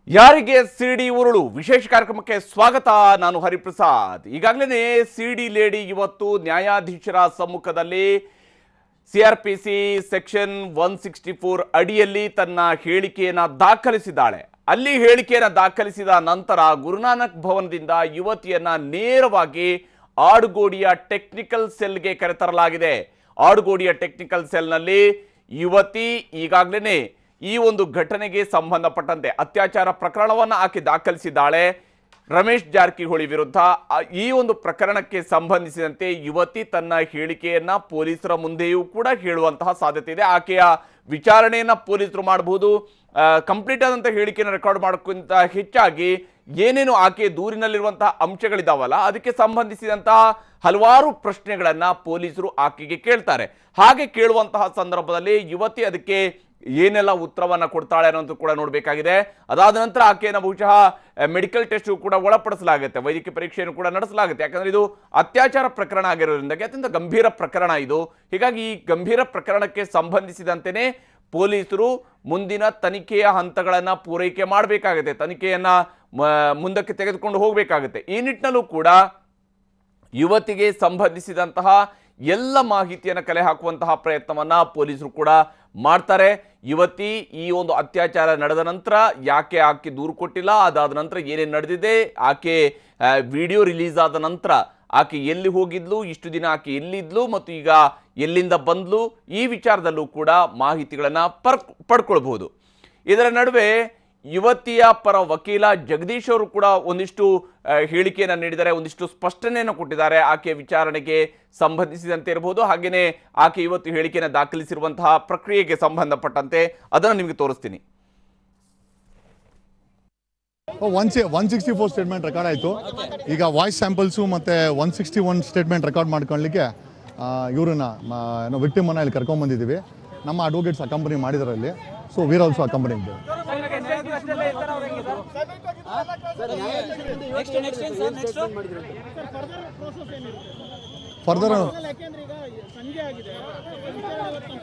ಯಾರಿಗೆ ಸಿಡಿ ಉರುಳು ವಿಶೇಷ ಕಾರ್ಯಕ್ರಮಕ್ಕೆ ಸ್ವಾಗತ. ನಾನು ಹರಿಪ್ರಸಾದ್. ಈಗಾಗಲೇ ಸಿಡಿ ಲೇಡಿ ಇವತ್ತು ನ್ಯಾಯಾಧೀಶರ ಸಮ್ಮುಖದಲ್ಲಿ ಸಿಆರ್ಪಿಸಿ ಸೆಕ್ಷನ್ 164 ಅಡಿಯಲ್ಲಿ ತನ್ನ ಹೇಳಿಕೆಯನ್ನು ದಾಖಲಿಸಿದ್ದಾಳೆ. ಅಲ್ಲಿ ಹೇಳಿಕೆಯನ್ನು ದಾಖಲಿಸಿದ ನಂತರ ಗುರುನಾನಕ್ ಭವನದಿಂದ ಯುವತಿಯನ್ನ ನೇರವಾಗಿ ಆಡುಗೋಡಿಯ ಟೆಕ್ನಿಕಲ್ ಸೆಲ್ಗೆ ಕರೆತರಲಾಗಿದೆ. ಆಡುಗೋಡಿಯ ಟೆಕ್ನಿಕಲ್ ಸೆಲ್ನಲ್ಲಿ ಯುವತಿ ಈಗಾಗಲೇ ಈ ಒಂದು ಘಟನೆಗೆ ಸಂಬಂಧಪಟ್ಟಂತೆ ಅತ್ಯಾಚಾರ ಪ್ರಕರಣವನ್ನು ಆಕೆ ದಾಖಲಿಸಿದ್ದಾಳೆ. ರಮೇಶ್ ಜಾರಕಿಹೊಳಿ ವಿರುದ್ಧ ಈ ಒಂದು ಪ್ರಕರಣಕ್ಕೆ ಸಂಬಂಧಿಸಿದಂತೆ ಯುವತಿ ತನ್ನ ಹೇಳಿಕೆಯನ್ನ ಪೊಲೀಸರ ಮುಂದೆಯೂ ಕೂಡ ಹೇಳುವಂತಹ ಸಾಧ್ಯತೆ ಇದೆ. ಆಕೆಯ ವಿಚಾರಣೆಯನ್ನ ಪೊಲೀಸರು ಮಾಡಬಹುದು. ಕಂಪ್ಲೀಟ್ ಆದಂಥ ಹೇಳಿಕೆಯನ್ನು ರೆಕಾರ್ಡ್ ಮಾಡೋಕ್ಕಿಂತ ಹೆಚ್ಚಾಗಿ ಏನೇನು ಆಕೆ ದೂರಿನಲ್ಲಿರುವಂತಹ ಅಂಶಗಳಿದಾವಲ್ಲ ಅದಕ್ಕೆ ಸಂಬಂಧಿಸಿದಂತಹ ಹಲವಾರು ಪ್ರಶ್ನೆಗಳನ್ನ ಪೊಲೀಸರು ಆಕೆಗೆ ಕೇಳ್ತಾರೆ. ಹಾಗೆ ಕೇಳುವಂತಹ ಸಂದರ್ಭದಲ್ಲಿ ಯುವತಿ ಅದಕ್ಕೆ ಏನೆಲ್ಲ ಉತ್ತರವನ್ನು ಕೊಡ್ತಾಳೆ ಅನ್ನೋದು ಕೂಡ ನೋಡಬೇಕಾಗಿದೆ. ಅದಾದ ನಂತರ ಆಕೆಯನ್ನು ಬಹುಶಃ ಮೆಡಿಕಲ್ ಟೆಸ್ಟ್ ಕೂಡ ಒಳಪಡಿಸಲಾಗುತ್ತೆ, ವೈದ್ಯಕೀಯ ಪರೀಕ್ಷೆಯನ್ನು ಕೂಡ ನಡೆಸಲಾಗುತ್ತೆ. ಯಾಕಂದ್ರೆ ಇದು ಅತ್ಯಾಚಾರ ಪ್ರಕರಣ ಆಗಿರೋದ್ರಿಂದಾಗಿ ಅತ್ಯಂತ ಗಂಭೀರ ಪ್ರಕರಣ ಇದು. ಹೀಗಾಗಿ ಈ ಗಂಭೀರ ಪ್ರಕರಣಕ್ಕೆ ಸಂಬಂಧಿಸಿದಂತೆಯೇ ಪೊಲೀಸರು ಮುಂದಿನ ತನಿಖೆಯ ಹಂತಗಳನ್ನು ಪೂರೈಕೆ ಮಾಡಬೇಕಾಗುತ್ತೆ, ತನಿಖೆಯನ್ನ ಮುಂದಕ್ಕೆ ತೆಗೆದುಕೊಂಡು ಹೋಗಬೇಕಾಗುತ್ತೆ. ಈ ನಿಟ್ಟಿನಲ್ಲೂ ಕೂಡ ಯುವತಿಗೆ ಸಂಬಂಧಿಸಿದಂತಹ ಎಲ್ಲ ಮಾಹಿತಿಯನ್ನು ಕಲೆ ಹಾಕುವಂತಹ ಪ್ರಯತ್ನವನ್ನ ಪೊಲೀಸರು ಕೂಡ ಮಾಡ್ತಾರೆ. ಯುವತಿ ಈ ಒಂದು ಅತ್ಯಾಚಾರ ನಡೆದ ನಂತರ ಯಾಕೆ ಆಕೆ ದೂರು ಕೊಟ್ಟಿಲ್ಲ, ಅದಾದ ನಂತರ ಏನೇನು ನಡೆದಿದೆ, ಆಕೆ ವಿಡಿಯೋ ರಿಲೀಸ್ ಆದ ನಂತರ ಆಕೆ ಎಲ್ಲಿ ಹೋಗಿದ್ಲು, ಇಷ್ಟು ದಿನ ಆಕೆ ಎಲ್ಲಿದ್ಲು ಮತ್ತು ಈಗ ಎಲ್ಲಿಂದ ಬಂದ್ಲು, ಈ ವಿಚಾರದಲ್ಲೂ ಕೂಡ ಮಾಹಿತಿಗಳನ್ನು ಪಡ್ಕೊಳ್ಬಹುದು. ಇದರ ನಡುವೆ ಯುವತಿಯ ಪರ ವಕೀಲ ಜಗದೀಶ್ ಅವರು ಕೂಡ ಒಂದಿಷ್ಟು ಹೇಳಿಕೆಯನ್ನು ನೀಡಿದ್ದಾರೆ, ಒಂದಿಷ್ಟು ಸ್ಪಷ್ಟನೆಯನ್ನು ಕೊಟ್ಟಿದ್ದಾರೆ ಆಕೆಯ ವಿಚಾರಣೆಗೆ ಸಂಬಂಧಿಸಿದಂತೆ ಇರಬಹುದು. ಹಾಗೆಯೇ ಆಕೆ ಇವತ್ತು ಹೇಳಿಕೆಯನ್ನು ದಾಖಲಿಸಿರುವಂತಹ ಪ್ರಕ್ರಿಯೆಗೆ ಸಂಬಂಧಪಟ್ಟಂತೆ ಅದನ್ನು ನಿಮಗೆ ತೋರಿಸ್ತೀನಿ. 164 ಸ್ಟೇಟ್ಮೆಂಟ್ ರೆಕಾರ್ಡ್ ಆಯಿತು. ಈಗ ವಾಯ್ಸ್ ಸ್ಯಾಂಪಲ್ಸು ಮತ್ತು 161 ಸ್ಟೇಟ್ಮೆಂಟ್ ರೆಕಾರ್ಡ್ ಮಾಡ್ಕೊಳ್ಳಲಿಕ್ಕೆ ಇವ್ರನ್ನ ವಿಕ್ಟಿಮನ್ನು ಇಲ್ಲಿ ಕರ್ಕೊಂಡ್ಬಂದಿದ್ದೀವಿ. ನಮ್ಮ ಅಡ್ವೊಕೇಟ್ಸ್ ಅಕಂಪನಿ ಮಾಡಿದಾರಲ್ಲಿ. ಸೊ ವೀರ್ ಆಲ್ಸೋ ಅಕಂಪನಿ ಇದ್ದೇವೆ. ಫರ್ದರ್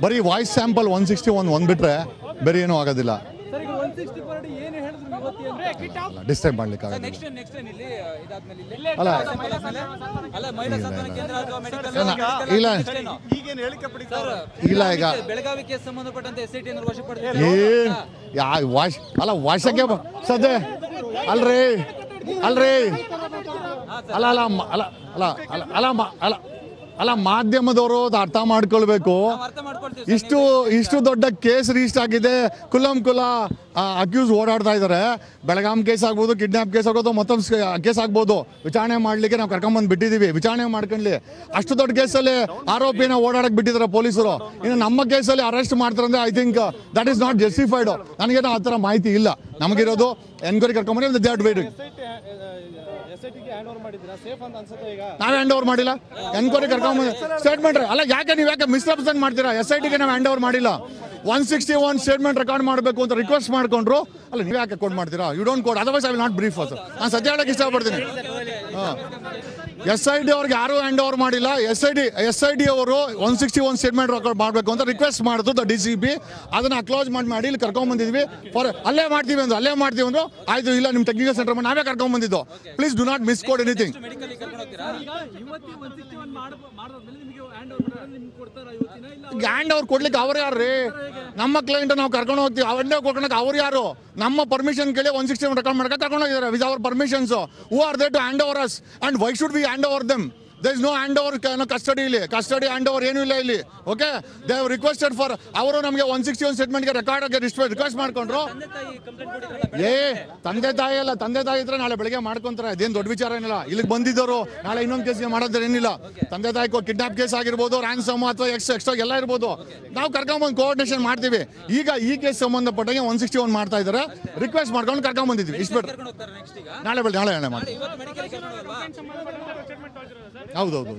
ಬರೀ ವಾಯ್ಸ್ ಸ್ಯಾಂಪಲ್ 161 ಒಂದ್ಬಿಟ್ರೆ ಬೇರೆ ಏನೂ ಆಗೋದಿಲ್ಲ. ಡಿಸ್ಟರ್ಬ್ ಮಾಡ್ಲಿಕ್ಕೆ ಆಗಲ್ಲ. ಇಲ್ಲ ಇಲ್ಲ ಈಗ ಬೆಳಗಾವಿಗೆ ಸಂಬಂಧಪಟ್ಟಂತೆ ಅಲ್ಲ ವಾಶಕ್ಕೆ ಸದ್ಯ ಅಲ್ರಿ ಅಲ್ರಿ ಅಲ್ಲ ಅಲ್ಲ ಅಲ್ಲ ಅಲ್ಲ ಅಲ್ಲ ಅಲ್ಲ ಅಲ್ಲ ಮಾಧ್ಯಮದವರು ಅರ್ಥ ಮಾಡ್ಕೊಳ್ಬೇಕು. ಇಷ್ಟು ದೊಡ್ಡ ಕೇಸ್ ರಿಜಿಸ್ಟರ್ ಆಗಿದೆ, ಕುಲಂ ಕುಲ ಅಕ್ಯೂಸ್ ಓಡಾಡ್ತಾ ಇದ್ದಾರೆ. ಬೆಳಗಾಂ ಕೇಸ್ ಆಗ್ಬೋದು, ಕಿಡ್ನಾಪ್ ಕೇಸ್ ಆಗೋದು, ಮತ್ತೊಂದು ಕೇಸ್ ಆಗ್ಬೋದು. ವಿಚಾರಣೆ ಮಾಡಲಿಕ್ಕೆ ನಾವು ಕರ್ಕೊಂಡ್ಬಂದು ಬಿಟ್ಟಿದ್ದೀವಿ, ವಿಚಾರಣೆ ಮಾಡ್ಕೊಳ್ಳಿ. ಅಷ್ಟು ದೊಡ್ಡ ಕೇಸಲ್ಲಿ ಆರೋಪಿನ ಓಡಾಡಕ್ಕೆ ಬಿಟ್ಟಿದ್ದಾರೆ ಪೊಲೀಸರು. ಇನ್ನು ನಮ್ಮ ಕೇಸಲ್ಲಿ ಅರೆಸ್ಟ್ ಮಾಡ್ತಾರೆ ಅಂದರೆ I think that is not justified. ನನಗೇನೋ ಆ ಥರ ಮಾಹಿತಿ ಇಲ್ಲ. ನಮಗಿರೋದು ಎನ್ಕ್ವೈರಿ ಕರ್ಕೊಂಡ್ಬಂದ್ರೆ ದೇ ಆರ್ ವೇಟಿಂಗ್. ನಾವೇ ಹ್ಯಾಂಡ್ ಓವರ್ ಮಾಡಿಲ್ಲ. ಎನ್ಕ್ವೈರಿ ಕರ್ಕೊಂಡ್ಬಂದು ಸ್ಟೇಟ್ಮೆಂಟ್ ಅಲ್ಲ, ಯಾಕೆ ನೀವು ಯಾಕೆ ಮಿಸ್ರೆಪ್ರೆಸೆಂಟ್ ಮಾಡ್ತೀರಾ? SITಗೆ ನಾವು ಹ್ಯಾಂಡ್ ಓವರ್ ಮಾಡಿಲ್ಲ. 161 ಸ್ಟೇಟ್ಮೆಂಟ್ ರೆಕಾರ್ಡ್ ಮಾಡಬೇಕು ಅಂತ ರಿಕ್ವೆಸ್ಟ್ ಮಾಡ್ಕೊಂಡ್ರು. ಅಲ್ಲ ನೀವು ಯಾಕೆ ಕೋಡ್ ಮಾಡ್ತೀರಾ? You don't code, otherwise I will not brief us. ನಾನು ಸತ್ಯ ಹೇಳಕ್ಕೆ ಇಷ್ಟಪಡ್ತೀನಿ. SIT ಅವ್ರಿಗೆ ಯಾರು ಹ್ಯಾಂಡ್ ಓವರ್ ಮಾಡಿಲ್ಲ. SIT ಅವರು 161 ಸ್ಟೇಟ್ಮೆಂಟ್ ರೆಕಾರ್ಡ್ ಮಾಡಬೇಕು ಅಂತ ರಿಕ್ವೆಸ್ಟ್ ಮಾಡಿದ್ರು DCP. ಅದನ್ನ ಅಕ್ಲಾಜ್ ಮಾಡಿ ಇಲ್ಲಿ ಕರ್ಕೊಂಡ್ಬಂದಿದ್ವಿ. ಅಲ್ಲೇ ಮಾಡ್ತೀವಿ ಅಂದ್ರು ಆಯ್ತು. ಇಲ್ಲ ನಿಮ್ಮ ಟೆಕ್ನಿಕಲ್ ಸೆಂಟರ್ ನಾವೇ ಕರ್ಕೊಂಡ್ಬಂದಿದ್ದು. Please do not misquote anything. Hand over ಕೊಡ್ಲಿಕ್ಕೆ ಅವ್ರು ಯಾರು? ನಮ್ಮ ಕ್ಲೈಂಟ್ ನಾವು ಕರ್ಕೊಂಡು ಹೋಗ್ತೀವಿ, ಹ್ಯಾಂಡ್ ಓವರ್ ಕೊಡ್ಕೊಳಕ್ಕೆ ಅವ್ರು ಯಾರು? ನಮ್ಮ ಪರ್ಮಿಷನ್ ಕೇಳಿ 161 ರೆಕಾರ್ಡ್ ಮಾಡಕ್ಕೆ ಕರ್ಕೊಂಡು ಹೋಗಿದ್ದಾರೆ with our permissions. Who are they to hand over us and why should we hand over them? there is no hand over custody. ಇಲ್ಲಿ ಕಸ್ಟಡಿ ಹ್ಯಾಂಡ್ ಓವರ್ ಏನೂ ಇಲ್ಲ ಇಲ್ಲಿ. Okay, they have requested for. ಅವರು ನಮಗೆ 161 ಸ್ಟೇಟ್ಮೆಂಟ್ಗೆ record request ಮಾಡ್ಕೊಂಡ್ರು. ತಂದೆ ತಾಯಿ ಅಲ್ಲ, ತಂದೆ ತಾಯಿ ಇದ್ರೆ ನಾಳೆ ಬೆಳಗ್ಗೆ ಮಾಡ್ಕೊಂತಾರೆ, ಅದೇನು ದೊಡ್ಡ ವಿಚಾರ ಏನಿಲ್ಲ. ಇಲ್ಲಿಗೆ ಬಂದಿದ್ದವರು ನಾಳೆ ಇನ್ನೊಂದು ಕೇಸ್ಗೆ ಮಾಡೋದ್ರ ಏನಿಲ್ಲ. ತಂದೆ ತಾಯಿ ಕಿಡ್ನಾಪ್ ಕೇಸ್ ಆಗಿರ್ಬೋದು, ರ್ಯಾನ್ಸಮ್ ಅಥವಾ ಎಕ್ಸ್ಟ್ರಾ ಎಲ್ಲ ಇರ್ಬೋದು. ನಾವು ಕರ್ಕೊಂಡ್ಬಂದು ಕೋಆರ್ಡಿನೇಷನ್ ಮಾಡ್ತೀವಿ. ಈಗ ಈ ಕೇಸ್ ಸಂಬಂಧಪಟ್ಟಂಗೆ 161 ಮಾಡ್ತಾ ಇದ್ದಾರೆ. ರಿಕ್ವೆಸ್ಟ್ ಮಾಡ್ಕೊಂಡು ಕರ್ಕೊಂಡ್ಬಂದಿದ್ವಿ. ಇಷ್ಟು ಬೇಡ, ನಾಳೆ ಮಾಡಿ. ಹೌದೌದು.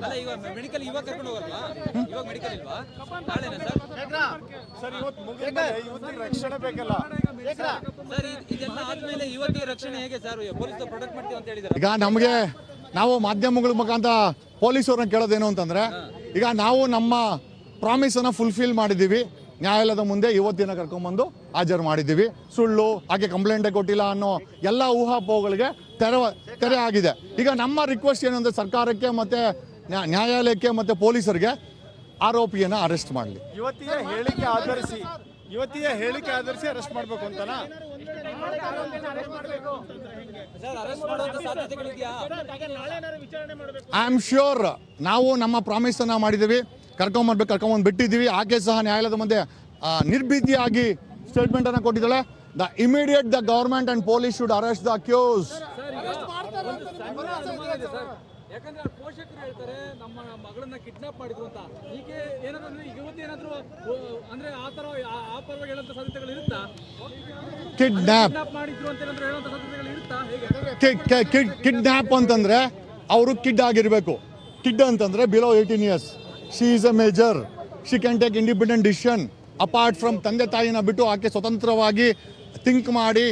ಈಗ ನಮಗೆ ನಾವು ಮಾಧ್ಯಮಗಳ ಮುಖಾಂತರ ಪೊಲೀಸರನ್ನ ಕೇಳೋದೇನು ಅಂತಂದ್ರೆ, ಈಗ ನಾವು ನಮ್ಮ ಪ್ರಾಮಿಸನ್ನು ಫುಲ್ಫಿಲ್ ಮಾಡಿದ್ದೀವಿ. ನ್ಯಾಯಾಲಯದ ಮುಂದೆ ಇವತ್ತಿನ ಕರ್ಕೊಂಬಂದು ಹಾಜರು ಮಾಡಿದ್ದೀವಿ. ಸುಳ್ಳು, ಆಕೆ ಕಂಪ್ಲೇಂಟೇ ಕೊಟ್ಟಿಲ್ಲ ಅನ್ನೋ ಎಲ್ಲ ಊಹಾಪೋಹಗಳಿಗೆ ತೆರೆ ಆಗಿದೆ. ಈಗ ನಮ್ಮ ರಿಕ್ವೆಸ್ಟ್ ಏನಂದರೆ ಸರ್ಕಾರಕ್ಕೆ ಮತ್ತು ನ್ಯಾಯಾಲಯಕ್ಕೆ ಮತ್ತು ಪೊಲೀಸರಿಗೆ ಆರೋಪಿಯನ್ನು ಅರೆಸ್ಟ್ ಮಾಡಲಿ. ಇವತ್ತಿನ ಹೇಳಿಕೆ ಆಧರಿಸಿ ಅರೆಸ್ಟ್ ಮಾಡಬೇಕು ಅಂತನಾ? ಐ ಆಮ್ ಶ್ಯೂರ್ ನಾವು ನಮ್ಮ ಪ್ರಾಮಿಸನ್ನು ಮಾಡಿದ್ದೀವಿ, ಕರ್ಕೊಂಬಂದು ಬಿಟ್ಟಿದ್ದೀವಿ. ಆಕೆ ಸಹ ನ್ಯಾಯಾಲಯದ ಮುಂದೆ ನಿರ್ಭೀತಿಯಾಗಿ ಸ್ಟೇಟ್ಮೆಂಟನ್ನು ಕೊಟ್ಟಿದ್ದಾಳೆ. Immediate the government and police should arrest the accused. ಯಾಕಂದ್ರೆ ಪೋಷಕರು ಹೇಳ್ತಾರೆ ನಮ್ಮ ಮಗಳನ್ನ ಕಿಡ್ನಾಪ್ ಮಾಡಿದ್ರು ಅಂತ. ಈಗ ಏನಾದ್ರು ಇವತ್ತೇನಾದ್ರು ಅಂದ್ರೆ ಆ ಪರವಾಗಿ ಹೇಳುವಂತ ಸಾಧ್ಯತೆಗಳು ಇರುತ್ತಾ? ಕಿಡ್ನಾಪ್ ಮಾಡಿದ್ರು ಅಂತ ಏನಾದ್ರು ಹೇಳುವಂತ ಸಾಧ್ಯತೆಗಳು ಇರುತ್ತಾ? ಕಿಡ್ನಾಪ್ ಅಂತಂದ್ರೆ ಅವರು ಕಿಡ್ ಆಗಿರಬೇಕು. ಕಿಡ್ ಅಂತಂದ್ರೆ below 18 years. She is a major, she can take independent decision apart from ತಂದೆ ತಾಯಿನ ಬಿಟ್ಟು ಆಕೆ ಸ್ವತಂತ್ರವಾಗಿ ಥಿಂಕ್ ಮಾಡಿ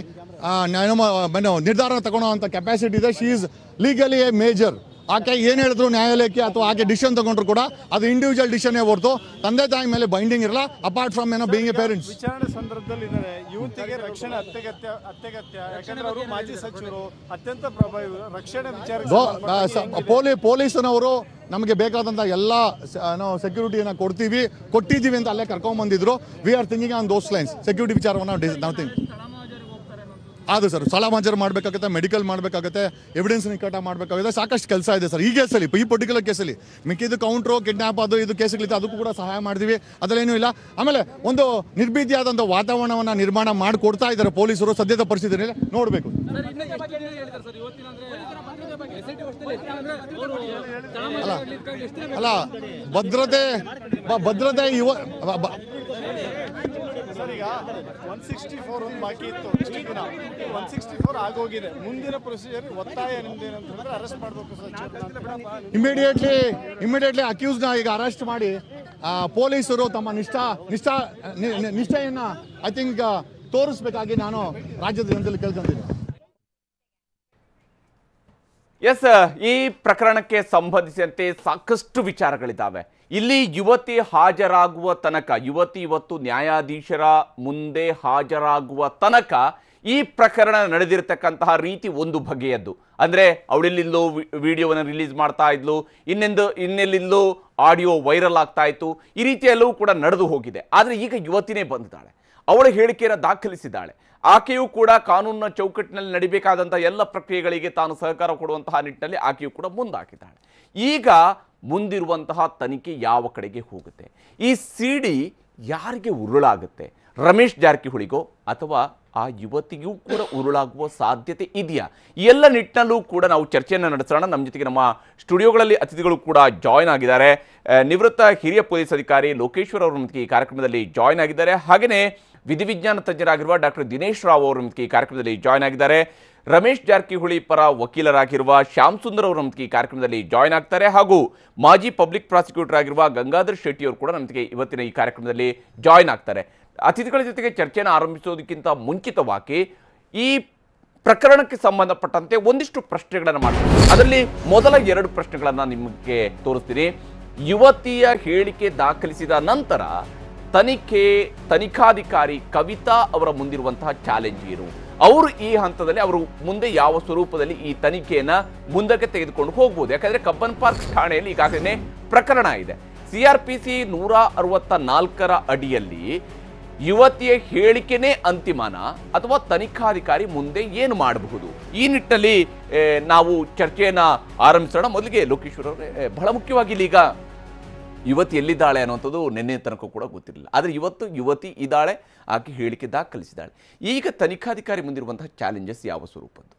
ನಿರ್ಧಾರ ತಗೊಳ್ಳೋ ಅಂತ ಕೆಪಾಸಿಟಿ ಇದೆ. She is legally A major. ಆಕೆ ಏನು ಹೇಳಿದ್ರು ನ್ಯಾಯಾಲಯಕ್ಕೆ ಅಥವಾ ಆಕೆ ಡಿಸಿಷನ್ ತಗೊಂಡ್ರು ಕೂಡ ಅದು ಇಂಡಿವಿಜುವಲ್ ಡಿಸಿಷನ್ನೇ ಹೊರತು ತಂದೆ ತಾಯಿ ಮೇಲೆ ಬೈಂಡಿಂಗ್ ಇರಲ್ಲ, apart from being A parents. ವಿಚಾರಣೆ ಸಂದರ್ಭದಲ್ಲಿ ಇದ್ದಾರೆ ಯುವತಿಗೆ ರಕ್ಷಣೆ ಅತ್ಯಗತ್ಯ. ಯಾಕಂದ್ರೆ ಅವರು ಮಾಜಿ ಸಚಿವರು, ಅತ್ಯಂತ ಪ್ರಭಾವಿ. ರಕ್ಷಣೆ ವಿಚಾರ ಪೊಲೀಸನವರು ನಮಗೆ ಬೇಕಾದಂಥ ಎಲ್ಲ ಸೆಕ್ಯೂರಿಟಿಯನ್ನು ಕೊಟ್ಟಿದ್ದೀವಿ ಅಂತ ಅಲ್ಲೇ ಕರ್ಕೊಂಡ್ಬಂದಿದ್ರು. We are thinking on those lines. Security ವಿಚಾರವನ್ನು ನಾವು ಥಿಂಕ್ ಅದು ಸರ್ ಸ್ಥಳಮಾಂಜರ್ ಮಾಡಬೇಕಾಗುತ್ತೆ, ಮೆಡಿಕಲ್ ಮಾಡಬೇಕಾಗುತ್ತೆ, ಎವಿಡೆನ್ಸ್ ನಿಕಟ ಮಾಡಬೇಕಾಗುತ್ತೆ. ಸಾಕಷ್ಟು ಕೆಲಸ ಇದೆ ಸರ್ ಈ ಕೇಸಲ್ಲಿ, ಈ ಪರ್ಟಿಕ್ಯುಲರ್ ಕೇಸಲ್ಲಿ. ಮಿಕ್ಕಿದ್ದು ಕೌಂಟ್ರು, ಕಿಡ್ನಾಪ್, ಅದು ಇದು ಕೇಸ್ಗಳಿತ್ತು, ಅದಕ್ಕೂ ಕೂಡ ಸಹಾಯ ಮಾಡಿದ್ವಿ, ಅದರಲ್ಲೇನೂ ಇಲ್ಲ. ಆಮೇಲೆ ಒಂದು ನಿರ್ಭೀತಿಯಾದಂಥ ವಾತಾವರಣವನ್ನು ನಿರ್ಮಾಣ ಮಾಡಿಕೊಡ್ತಾ ಇದ್ದಾರೆ ಪೊಲೀಸರು. ಸದ್ಯದ ಪರಿಸ್ಥಿತಿಯಲ್ಲಿ ನೋಡಬೇಕು. ಅಲ್ಲ ಭದ್ರತೆ ಸರ್, ಈಗ 164 ಒಂದು ಬಾಕಿ ಇತ್ತು ಇಷ್ಟು ದಿನ. 164 ಆಗೋಗಿದೆ. ಮುಂದಿನ ಪ್ರೊಸೀಜರ್ ಒತ್ತಾಯ ನಿಮ್ದೇನಂತಂದ್ರೆ ಅರೆಸ್ಟ್ ಮಾಡಬೇಕು ಸರ್. ಇಮಿಡಿಯೇಟ್ಲಿ ಅಕ್ಯೂಸ್ನ ಈಗ ಅರೆಸ್ಟ್ ಮಾಡಿ ಪೊಲೀಸರು ತಮ್ಮ ನಿಷ್ಠೆಯನ್ನು ಐ ಥಿಂಕ್ ತೋರಿಸ್ಬೇಕಾಗಿ ನಾನು ರಾಜ್ಯದ ಜನತೆಯಲ್ಲಿ ಕೇಳ್ಕೊಂತೀನಿ. ಎಸ್, ಈ ಪ್ರಕರಣಕ್ಕೆ ಸಂಬಂಧಿಸಿದಂತೆ ಸಾಕಷ್ಟು ವಿಚಾರಗಳಿದ್ದಾವೆ. ಇಲ್ಲಿ ಯುವತಿ ಹಾಜರಾಗುವ ತನಕ, ಯುವತಿ ಇವತ್ತು ನ್ಯಾಯಾಧೀಶರ ಮುಂದೆ ಹಾಜರಾಗುವ ತನಕ ಈ ಪ್ರಕರಣ ನಡೆದಿರತಕ್ಕಂತಹ ರೀತಿ ಒಂದು ಬಗೆಯದ್ದು. ಅಂದರೆ ಅವಳೆಲ್ಲಿಂದಲೂ ವಿಡಿಯೋವನ್ನು ರಿಲೀಸ್ ಮಾಡ್ತಾ ಇದ್ಲು, ಇನ್ನೆಲ್ಲಿಂದಲೂ ಆಡಿಯೋ ವೈರಲ್ ಆಗ್ತಾ ಇತ್ತು. ಈ ರೀತಿ ಎಲ್ಲವೂ ಕೂಡ ನಡೆದು ಹೋಗಿದೆ. ಆದರೆ ಈಗ ಯುವತಿನೇ ಬಂದಿದ್ದಾಳೆ, ಅವಳ ಹೇಳಿಕೆಯನ್ನು ದಾಖಲಿಸಿದ್ದಾಳೆ. ಆಕೆಯೂ ಕೂಡ ಕಾನೂನಿನ ಚೌಕಟ್ಟಿನಲ್ಲಿ ನಡಿಬೇಕಾದಂಥ ಎಲ್ಲ ಪ್ರಕ್ರಿಯೆಗಳಿಗೆ ತಾನು ಸಹಕಾರ ಕೊಡುವಂತಹ ನಿಟ್ಟಿನಲ್ಲಿ ಆಕೆಯೂ ಕೂಡ ಮುಂದಾಕಿದ್ದಾಳೆ. ಈಗ ಮುಂದಿರುವಂತಹ ತನಿಖೆ ಯಾವ ಕಡೆಗೆ ಹೋಗುತ್ತೆ? ಈ ಸಿಡಿ ಯಾರಿಗೆ ಉರುಳಾಗುತ್ತೆ? ರಮೇಶ್ ಜಾರಕಿಹೊಳಿಗೋ ಅಥವಾ ಆ ಯುವತಿಗೂ ಕೂಡ ಉರುಳಾಗುವ ಸಾಧ್ಯತೆ ಇದೆಯಾ? ಈ ಎಲ್ಲ ನಿಟ್ಟಿನಲ್ಲೂ ಕೂಡ ನಾವು ಚರ್ಚೆಯನ್ನು ನಡೆಸೋಣ. ನಮ್ಮ ಜೊತೆಗೆ ನಮ್ಮ ಸ್ಟುಡಿಯೋಗಳಲ್ಲಿ ಅತಿಥಿಗಳು ಕೂಡ ಜಾಯ್ನ್ ಆಗಿದ್ದಾರೆ. ನಿವೃತ್ತ ಹಿರಿಯ ಪೊಲೀಸ್ ಅಧಿಕಾರಿ ಲೋಕೇಶ್ವರ್ ಅವರು ಈ ಕಾರ್ಯಕ್ರಮದಲ್ಲಿ ಜಾಯ್ನ್ ಆಗಿದ್ದಾರೆ. ಹಾಗೆಯೇ ವಿಧಿವಿಜ್ಞಾನ ತಜ್ಞರಾಗಿರುವ ಡಾಕ್ಟರ್ ದಿನೇಶ್ ರಾವ್ ಅವರು ಈ ಕಾರ್ಯಕ್ರಮದಲ್ಲಿ ಜಾಯ್ನ್ ಆಗಿದ್ದಾರೆ. ರಮೇಶ್ ಜಾರಕಿಹೊಳಿ ಪರ ವಕೀಲರಾಗಿರುವ ಶ್ಯಾಮ್ ಸುಂದರ್ ಅವರು ಈ ಕಾರ್ಯಕ್ರಮದಲ್ಲಿ ಜಾಯ್ನ್ ಆಗ್ತಾರೆ. ಹಾಗೂ ಮಾಜಿ ಪಬ್ಲಿಕ್ ಪ್ರಾಸಿಕ್ಯೂಟರ್ ಆಗಿರುವ ಗಂಗಾಧರ್ ಶೆಟ್ಟಿ ಅವರು ಕೂಡ ನಮಗೆ ಇವತ್ತಿನ ಈ ಕಾರ್ಯಕ್ರಮದಲ್ಲಿ ಜಾಯ್ನ್ ಆಗ್ತಾರೆ. ಅತಿಥಿಗಳ ಜೊತೆಗೆ ಚರ್ಚೆಯನ್ನು ಆರಂಭಿಸೋದಕ್ಕಿಂತ ಮುಂಚಿತವಾಗಿ ಈ ಪ್ರಕರಣಕ್ಕೆ ಸಂಬಂಧಪಟ್ಟಂತೆ ಒಂದಿಷ್ಟು ಪ್ರಶ್ನೆಗಳನ್ನು ಮಾಡ್ತೀನಿ. ಅದರಲ್ಲಿ ಮೊದಲ 2 ಪ್ರಶ್ನೆಗಳನ್ನು ನಿಮಗೆ ತೋರಿಸ್ತೀನಿ. ಯುವತಿಯ ಹೇಳಿಕೆ ದಾಖಲಿಸಿದ ನಂತರ ತನಿಖಾಧಿಕಾರಿ ಕವಿತಾ ಅವರ ಮುಂದಿರುವಂತಹ ಚಾಲೆಂಜ್ ಏನು? ಅವರು ಈ ಹಂತದಲ್ಲಿ ಅವರು ಮುಂದೆ ಯಾವ ಸ್ವರೂಪದಲ್ಲಿ ಈ ತನಿಖೆಯನ್ನು ಮುಂದಕ್ಕೆ ತೆಗೆದುಕೊಂಡು ಹೋಗ್ಬೋದು? ಯಾಕಂದರೆ ಕಬ್ಬನ್ ಪಾರ್ಕ್ ಠಾಣೆಯಲ್ಲಿ ಈಗಾಗಲೇ ಪ್ರಕರಣ ಇದೆ. CRPC 164ರ ಅಡಿಯಲ್ಲಿ ಯುವತಿಯ ಹೇಳಿಕೆನೇ ಅಂತಿಮನ ಅಥವಾ ತನಿಖಾಧಿಕಾರಿ ಮುಂದೆ ಏನು ಮಾಡಬಹುದು? ಈ ನಿಟ್ಟಿನಲ್ಲಿ ನಾವು ಚರ್ಚೆಯನ್ನು ಆರಂಭಿಸೋಣ. ಮೊದಲಿಗೆ ಲೋಕೇಶ್ವರ್ ಅವರೇ, ಬಹಳ ಮುಖ್ಯವಾಗಿ ಈಗ ಯುವತಿ ಎಲ್ಲಿದ್ದಾಳೆ ಅನ್ನುವಂಥದ್ದು ನಿನ್ನೆ ತನಕ ಕೂಡ ಗೊತ್ತಿರಲಿಲ್ಲ. ಆದರೆ ಇವತ್ತು ಯುವತಿ ಇದ್ದಾಳೆ, ಆಕೆ ಹೇಳಿಕೆ ದಾಖಲಿಸಿದ್ದಾಳೆ. ಈಗ ತನಿಖಾಧಿಕಾರಿ ಮುಂದಿರುವಂತಹ ಚಾಲೆಂಜಸ್ ಯಾವ ಸ್ವರೂಪದ್ದು?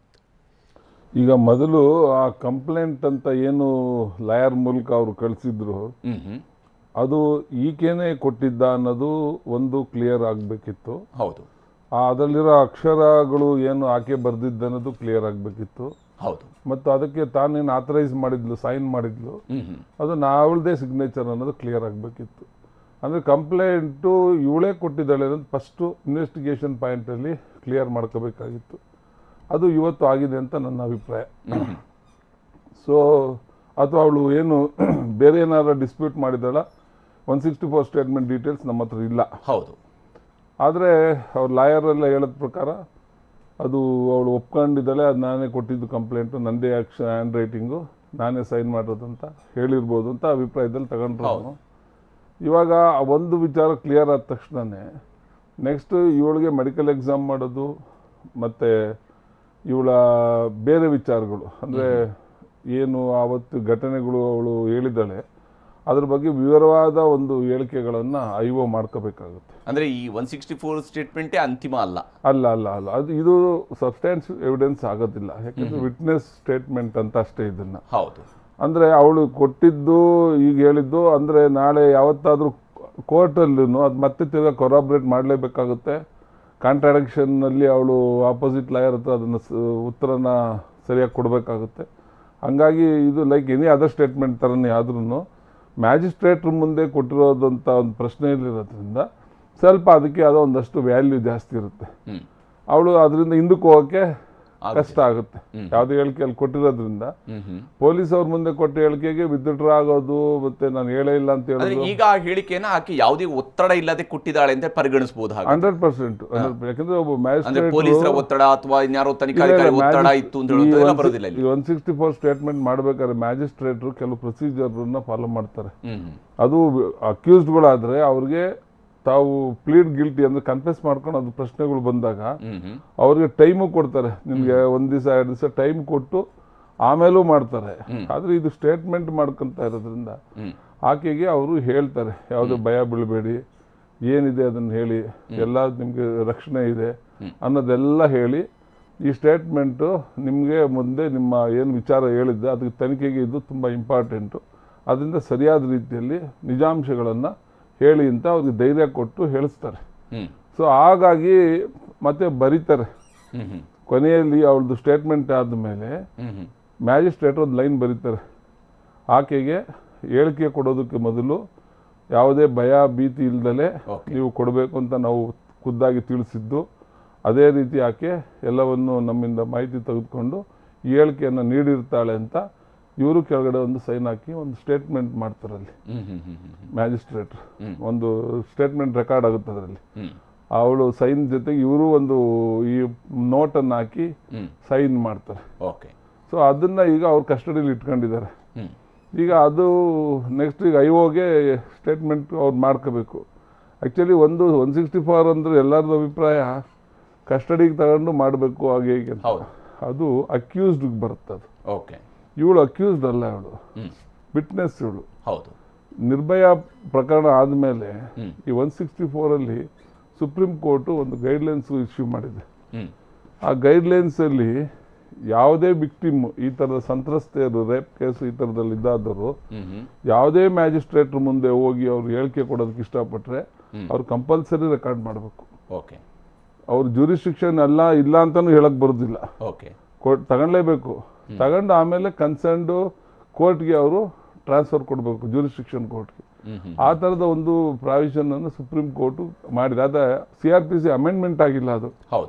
ಈಗ ಮೊದಲು ಆ ಕಂಪ್ಲೇಂಟ್ ಅಂತ ಏನು ಲಾಯರ್ ಮೂಲಕ ಅವರು ಕಳಿಸಿದ್ರು, ಅದು ಈಕೆನೇ ಕೊಟ್ಟಿದ್ದ ಅನ್ನೋದು ಒಂದು ಕ್ಲಿಯರ್ ಆಗಬೇಕಿತ್ತು. ಹೌದು. ಅದರಲ್ಲಿರೋ ಅಕ್ಷರಗಳು ಏನು ಆಕೆ ಬರೆದಿದ್ದ ಅನ್ನೋದು ಕ್ಲಿಯರ್ ಆಗಬೇಕಿತ್ತು. ಹೌದು. ಮತ್ತು ಅದಕ್ಕೆ ತಾನೇನು ಆಥರೈಸ್ ಮಾಡಿದ್ಲು, ಸೈನ್ ಮಾಡಿದ್ಲು, ಅದು ಅವಳದೇ ಸಿಗ್ನೇಚರ್ ಅನ್ನೋದು ಕ್ಲಿಯರ್ ಆಗಬೇಕಿತ್ತು. ಅಂದರೆ ಕಂಪ್ಲೇಂಟು ಇವಳೇ ಕೊಟ್ಟಿದ್ದಾಳೆ ಅನ್ನೋದು ಫಸ್ಟು ಇನ್ವೆಸ್ಟಿಗೇಷನ್ ಪಾಯಿಂಟಲ್ಲಿ ಕ್ಲಿಯರ್ ಮಾಡ್ಕೋಬೇಕಾಗಿತ್ತು. ಅದು ಇವತ್ತು ಆಗಿದೆ ಅಂತ ನನ್ನ ಅಭಿಪ್ರಾಯ. ಸೊ ಅಥವಾ ಅವಳು ಏನು ಬೇರೆ ಏನಾದ್ರು ಡಿಸ್ಪ್ಯೂಟ್ ಮಾಡಿದಾಳ, 164 ಸ್ಟೇಟ್ಮೆಂಟ್ ಡೀಟೇಲ್ಸ್ ನಮ್ಮ ಹತ್ರ ಇಲ್ಲ. ಹೌದು. ಆದರೆ ಅವ್ರ ಲಾಯರೆಲ್ಲ ಹೇಳೋದ ಪ್ರಕಾರ ಅದು ಅವಳು ಒಪ್ಕೊಂಡಿದ್ದಾಳೆ, ಅದು ನಾನೇ ಕೊಟ್ಟಿದ್ದು ಕಂಪ್ಲೇಂಟು, ನಂದೇ ಹ್ಯಾಂಡ್ ರೈಟಿಂಗು, ನಾನೇ ಸೈನ್ ಮಾಡೋದಂತ ಹೇಳಿರ್ಬೋದು ಅಂತ ಅಭಿಪ್ರಾಯದಲ್ಲಿ ತಗೊಂಡ್ರು. ಇವಾಗ ಒಂದು ವಿಚಾರ ಕ್ಲಿಯರ್ ಆದ ತಕ್ಷಣವೇ ನೆಕ್ಸ್ಟ್ ಇವಳಿಗೆ ಮೆಡಿಕಲ್ ಎಕ್ಸಾಮ್ ಮಾಡೋದು ಮತ್ತು ಇವಳ ಬೇರೆ ವಿಚಾರಗಳು, ಅಂದರೆ ಏನು ಆವತ್ತು ಘಟನೆಗಳು ಅವಳು ಹೇಳಿದ್ದಾಳೆ ಅದ್ರ ಬಗ್ಗೆ ವಿವರವಾದ ಒಂದು ಹೇಳಿಕೆಗಳನ್ನು ಐಒ ಮಾಡ್ಕೋಬೇಕಾಗುತ್ತೆ. ಅಂದರೆ ಈ 164 ಸ್ಟೇಟ್ಮೆಂಟೇ ಅಂತಿಮ ಅಲ್ಲ. ಅಲ್ಲ ಅಲ್ಲ ಅಲ್ಲ ಅದು ಇದು ಸಬ್ಸ್ಟ್ಯಾನ್ಷಿಯಲ್ ಎವಿಡೆನ್ಸ್ ಆಗೋದಿಲ್ಲ, ಯಾಕೆಂದರೆ ವಿಟ್ನೆಸ್ ಸ್ಟೇಟ್ಮೆಂಟ್ ಅಂತ ಅಷ್ಟೇ ಇದನ್ನು. ಹೌದು. ಅಂದರೆ ಅವಳು ಕೊಟ್ಟಿದ್ದು ಈಗ ಹೇಳಿದ್ದು ಅಂದರೆ ನಾಳೆ ಯಾವತ್ತಾದರೂ ಕೋರ್ಟಲ್ಲೂ ಅದು ಮತ್ತೆ ತಿರ್ಗಾ ಕೊರಾಬ್ರೇಟ್ ಮಾಡಲೇಬೇಕಾಗುತ್ತೆ. ಕಾಂಟ್ರಾಡಿಕ್ಷನ್ನಲ್ಲಿ ಅವಳು ಆಪೋಸಿಟ್ ಲಾಯರ್ ಹತ್ರ ಅದನ್ನು ಉತ್ತರನ ಸರಿಯಾಗಿ ಕೊಡಬೇಕಾಗುತ್ತೆ. ಹಂಗಾಗಿ ಇದು ಲೈಕ್ ಎನಿ ಅದರ್ ಸ್ಟೇಟ್ಮೆಂಟ್ ಥರನೇ ಆದ್ರೂ ಮ್ಯಾಜಿಸ್ಟ್ರೇಟ್ರ್ ಮುಂದೆ ಕೊಟ್ಟಿರೋದಂಥ ಒಂದು ಪ್ರಶ್ನೆಯಲ್ಲಿರೋದ್ರಿಂದ ಸ್ವಲ್ಪ ಅದಕ್ಕೆ ಯಾವುದೋ ಒಂದಷ್ಟು ವ್ಯಾಲ್ಯೂ ಜಾಸ್ತಿ ಇರುತ್ತೆ. ಅವಳು ಅದರಿಂದ ಹಿಂದಕ್ಕೆ ಹೋಗೋಕ್ಕೆ ಕಷ್ಟ ಆಗುತ್ತೆ. ಯಾವುದೇ ಹೇಳಿಕೆಯಲ್ಲಿ ಕೊಟ್ಟಿರೋದ್ರಿಂದ ಪೊಲೀಸ್ ಅವ್ರ ಮುಂದೆ ಕೊಟ್ಟ ಹೇಳಿಕೆಗೆ ವಿತ್ಡ್ರಾ ಆಗೋದು ಮತ್ತೆ ನಾನು ಹೇಳೇ ಇಲ್ಲ ಅಂತ ಹೇಳೋದು. ಈಗ ಆ ಹೇಳಿಕೆನ ಆಕೆ ಯಾವುದೇ ಒತ್ತಡ ಇಲ್ಲದೆ ಕೊಟ್ಟಿದ್ದಾಳೆ ಅಂತ ಪರಿಗಣಿಸಬಹುದು. 100%. ಯಾಕಂದ್ರೆ ಒಬ್ಬ ಮ್ಯಾಜಿಸ್ಟ್ರೇಟ್ ಪೊಲೀಸರ ಒತ್ತಡ ಅಥವಾ ಇನ್ಯಾರೋ ತನಿಖಾಧಿಕಾರಿ ಒತ್ತಡ ಇತ್ತು ಅಂತ ಹೇಳೋದೆಲ್ಲ ಬರೋದಿಲ್ಲ. 164 ಸ್ಟೇಟ್ಮೆಂಟ್ ಮಾಡ್ಬೇಕಾದ್ರೆ ಮ್ಯಾಜಿಸ್ಟ್ರೇಟ್ರು ಕೆಲವು ಪ್ರೊಸೀಜರ್ನ ಫಾಲೋ ಮಾಡ್ತಾರೆ. ಅದು ಅಕ್ಯೂಸ್ಡ್ಗಳಾದ್ರೆ ಅವ್ರಿಗೆ ತಾವು ಪ್ಲೀಡ್ ಗಿಲ್ಟಿ ಅಂದ್ರೆ ಕನ್ಫೆಸ್ ಮಾಡ್ಕೊಂಡು ಅದು ಪ್ರಶ್ನೆಗಳು ಬಂದಾಗ ಅವ್ರಿಗೆ ಟೈಮು ಕೊಡ್ತಾರೆ. ನಿಮ್ಗೆ 1 ದಿವಸ 2 ದಿವಸ ಟೈಮ್ ಕೊಟ್ಟು ಆಮೇಲೂ ಮಾಡ್ತಾರೆ. ಆದ್ರೆ ಇದು ಸ್ಟೇಟ್ಮೆಂಟ್ ಮಾಡ್ಕೊಂತ ಇರೋದ್ರಿಂದ ಆಕೆಗೆ ಅವರು ಹೇಳ್ತಾರೆ ಯಾವುದೇ ಭಯ ಬೀಳಬೇಡಿ, ಏನಿದೆ ಅದನ್ನು ಹೇಳಿ, ಎಲ್ಲ ನಿಮ್ಗೆ ರಕ್ಷಣೆ ಇದೆ ಅನ್ನೋದೆಲ್ಲ ಹೇಳಿ ಈ ಸ್ಟೇಟ್ಮೆಂಟು ನಿಮಗೆ ಮುಂದೆ ನಿಮ್ಮ ಏನು ವಿಚಾರ ಹೇಳಿದ್ದೆ ಅದಕ್ಕೆ ತನಿಖೆಗೆ ಇದು ತುಂಬ ಇಂಪಾರ್ಟೆಂಟು, ಅದರಿಂದ ಸರಿಯಾದ ರೀತಿಯಲ್ಲಿ ನಿಜಾಂಶಗಳನ್ನು ಹೇಳಿ ಅಂತ ಅವ್ರಿಗೆ ಧೈರ್ಯ ಕೊಟ್ಟು ಹೇಳಿಸ್ತಾರೆ. ಸೊ ಹಾಗಾಗಿ ಮತ್ತೆ ಬರೀತಾರೆ. ಕೊನೆಯಲ್ಲಿ ಅವಳದು ಸ್ಟೇಟ್ಮೆಂಟ್ ಆದಮೇಲೆ ಮ್ಯಾಜಿಸ್ಟ್ರೇಟ್ ಒಂದು ಲೈನ್ ಬರೀತಾರೆ, ಆಕೆಗೆ ಹೇಳಿಕೆ ಕೊಡೋದಕ್ಕೆ ಮೊದಲು ಯಾವುದೇ ಭಯ ಭೀತಿ ಇಲ್ದಲೆ ನೀವು ಕೊಡಬೇಕು ಅಂತ ನಾವು ಖುದ್ದಾಗಿ ತಿಳಿಸಿದ್ದು, ಅದೇ ರೀತಿ ಆಕೆ ಎಲ್ಲವನ್ನು ನಮ್ಮಿಂದ ಮಾಹಿತಿ ತೆಗೆದುಕೊಂಡು ಈ ಹೇಳಿಕೆಯನ್ನು ನೀಡಿರ್ತಾಳೆ ಅಂತ ಇವರು ಕೆಳಗಡೆ ಒಂದು ಸೈನ್ ಹಾಕಿ ಒಂದು ಸ್ಟೇಟ್ಮೆಂಟ್ ಮಾಡ್ತಾರೆ. ಅಲ್ಲಿ ಮ್ಯಾಜಿಸ್ಟ್ರೇಟ್ ಒಂದು ಸ್ಟೇಟ್ಮೆಂಟ್ ರೆಕಾರ್ಡ್ ಆಗುತ್ತೆ ಅದರಲ್ಲಿ. ಅವಳು ಸೈನ್ ಜೊತೆಗೆ ಇವರು ಒಂದು ಈ ನೋಟನ್ನು ಹಾಕಿ ಸೈನ್ ಮಾಡ್ತಾರೆ. ಸೊ ಅದನ್ನ ಈಗ ಅವ್ರ ಕಸ್ಟಡಿಯಲ್ಲಿ ಇಟ್ಕೊಂಡಿದ್ದಾರೆ. ಈಗ ಅದು ನೆಕ್ಸ್ಟ್ ಈಗ ಐಒಗೆ ಸ್ಟೇಟ್ಮೆಂಟ್ ಅವ್ರು ಮಾಡ್ಕೋಬೇಕು. ಆ್ಯಕ್ಚುಲಿ 164 ಅಂದ್ರೆ ಎಲ್ಲರದ್ದು ಅಭಿಪ್ರಾಯ ಕಸ್ಟಡಿಗೆ ತಗೊಂಡು ಮಾಡಬೇಕು ಹಾಗೆ ಹೀಗೆ ಅಂತ. ಅದು ಅಕ್ಯೂಸ್ಡ್ಗೆ ಬರುತ್ತೆ. ಅದು ಇವಳು ಅಕ್ಯೂಸ್ಡ್ ಅಲ್ಲ, ಇವಳು ವಿಟ್ನೆಸ್. ಇವಳು ನಿರ್ಭಯ ಪ್ರಕರಣ ಆದಮೇಲೆ ಈ 164 ಸುಪ್ರೀಂ ಕೋರ್ಟು ಒಂದು ಗೈಡ್ಲೈನ್ಸ್ ಇಶ್ಯೂ ಮಾಡಿದೆ. ಆ ಗೈಡ್ಲೈನ್ಸಲ್ಲಿ ಯಾವುದೇ ವಿಕ್ಟಿಮ್ ಈ ಥರದ ಸಂತ್ರಸ್ತೆಯರು ರೇಪ್ ಕೇಸ್ ಈ ಥರದಲ್ಲಿ ಇದ್ದಾದರು ಯಾವುದೇ ಮ್ಯಾಜಿಸ್ಟ್ರೇಟ್ ಮುಂದೆ ಹೋಗಿ ಅವ್ರು ಹೇಳಿಕೆ ಕೊಡೋದಕ್ಕೆ ಇಷ್ಟಪಟ್ಟರೆ ಅವ್ರು ಕಂಪಲ್ಸರಿ ರೆಕಾರ್ಡ್ ಮಾಡಬೇಕು. ಅವ್ರ ಜ್ಯೂರಿಸ್ಡಿಕ್ಷನ್ ಅಲ್ಲ ಇಲ್ಲ ಅಂತಾನು ಹೇಳಕ್ ಬರೋದಿಲ್ಲ, ತಗೊಳ್ಳೇಬೇಕು. ತಗೊಂಡು ಆಮೇಲೆ ಕನ್ಸರ್ನ್ಡ್ ಕೋರ್ಟ್ಗೆ ಅವರು ಟ್ರಾನ್ಸ್ಫರ್ ಕೊಡಬೇಕು, ಜ್ಯೂರಿಸ್ಡಿಕ್ಷನ್ ಕೋರ್ಟ್ಗೆ. ಆ ಥರದ ಒಂದು ಪ್ರಾವಿಷನ್ ಅನ್ನು ಸುಪ್ರೀಂ ಕೋರ್ಟ್ ಮಾಡಿದೆ. ಅದ CRPC ಅಮೆಂಡ್ಮೆಂಟ್ ಆಗಿಲ್ಲ ಅದು,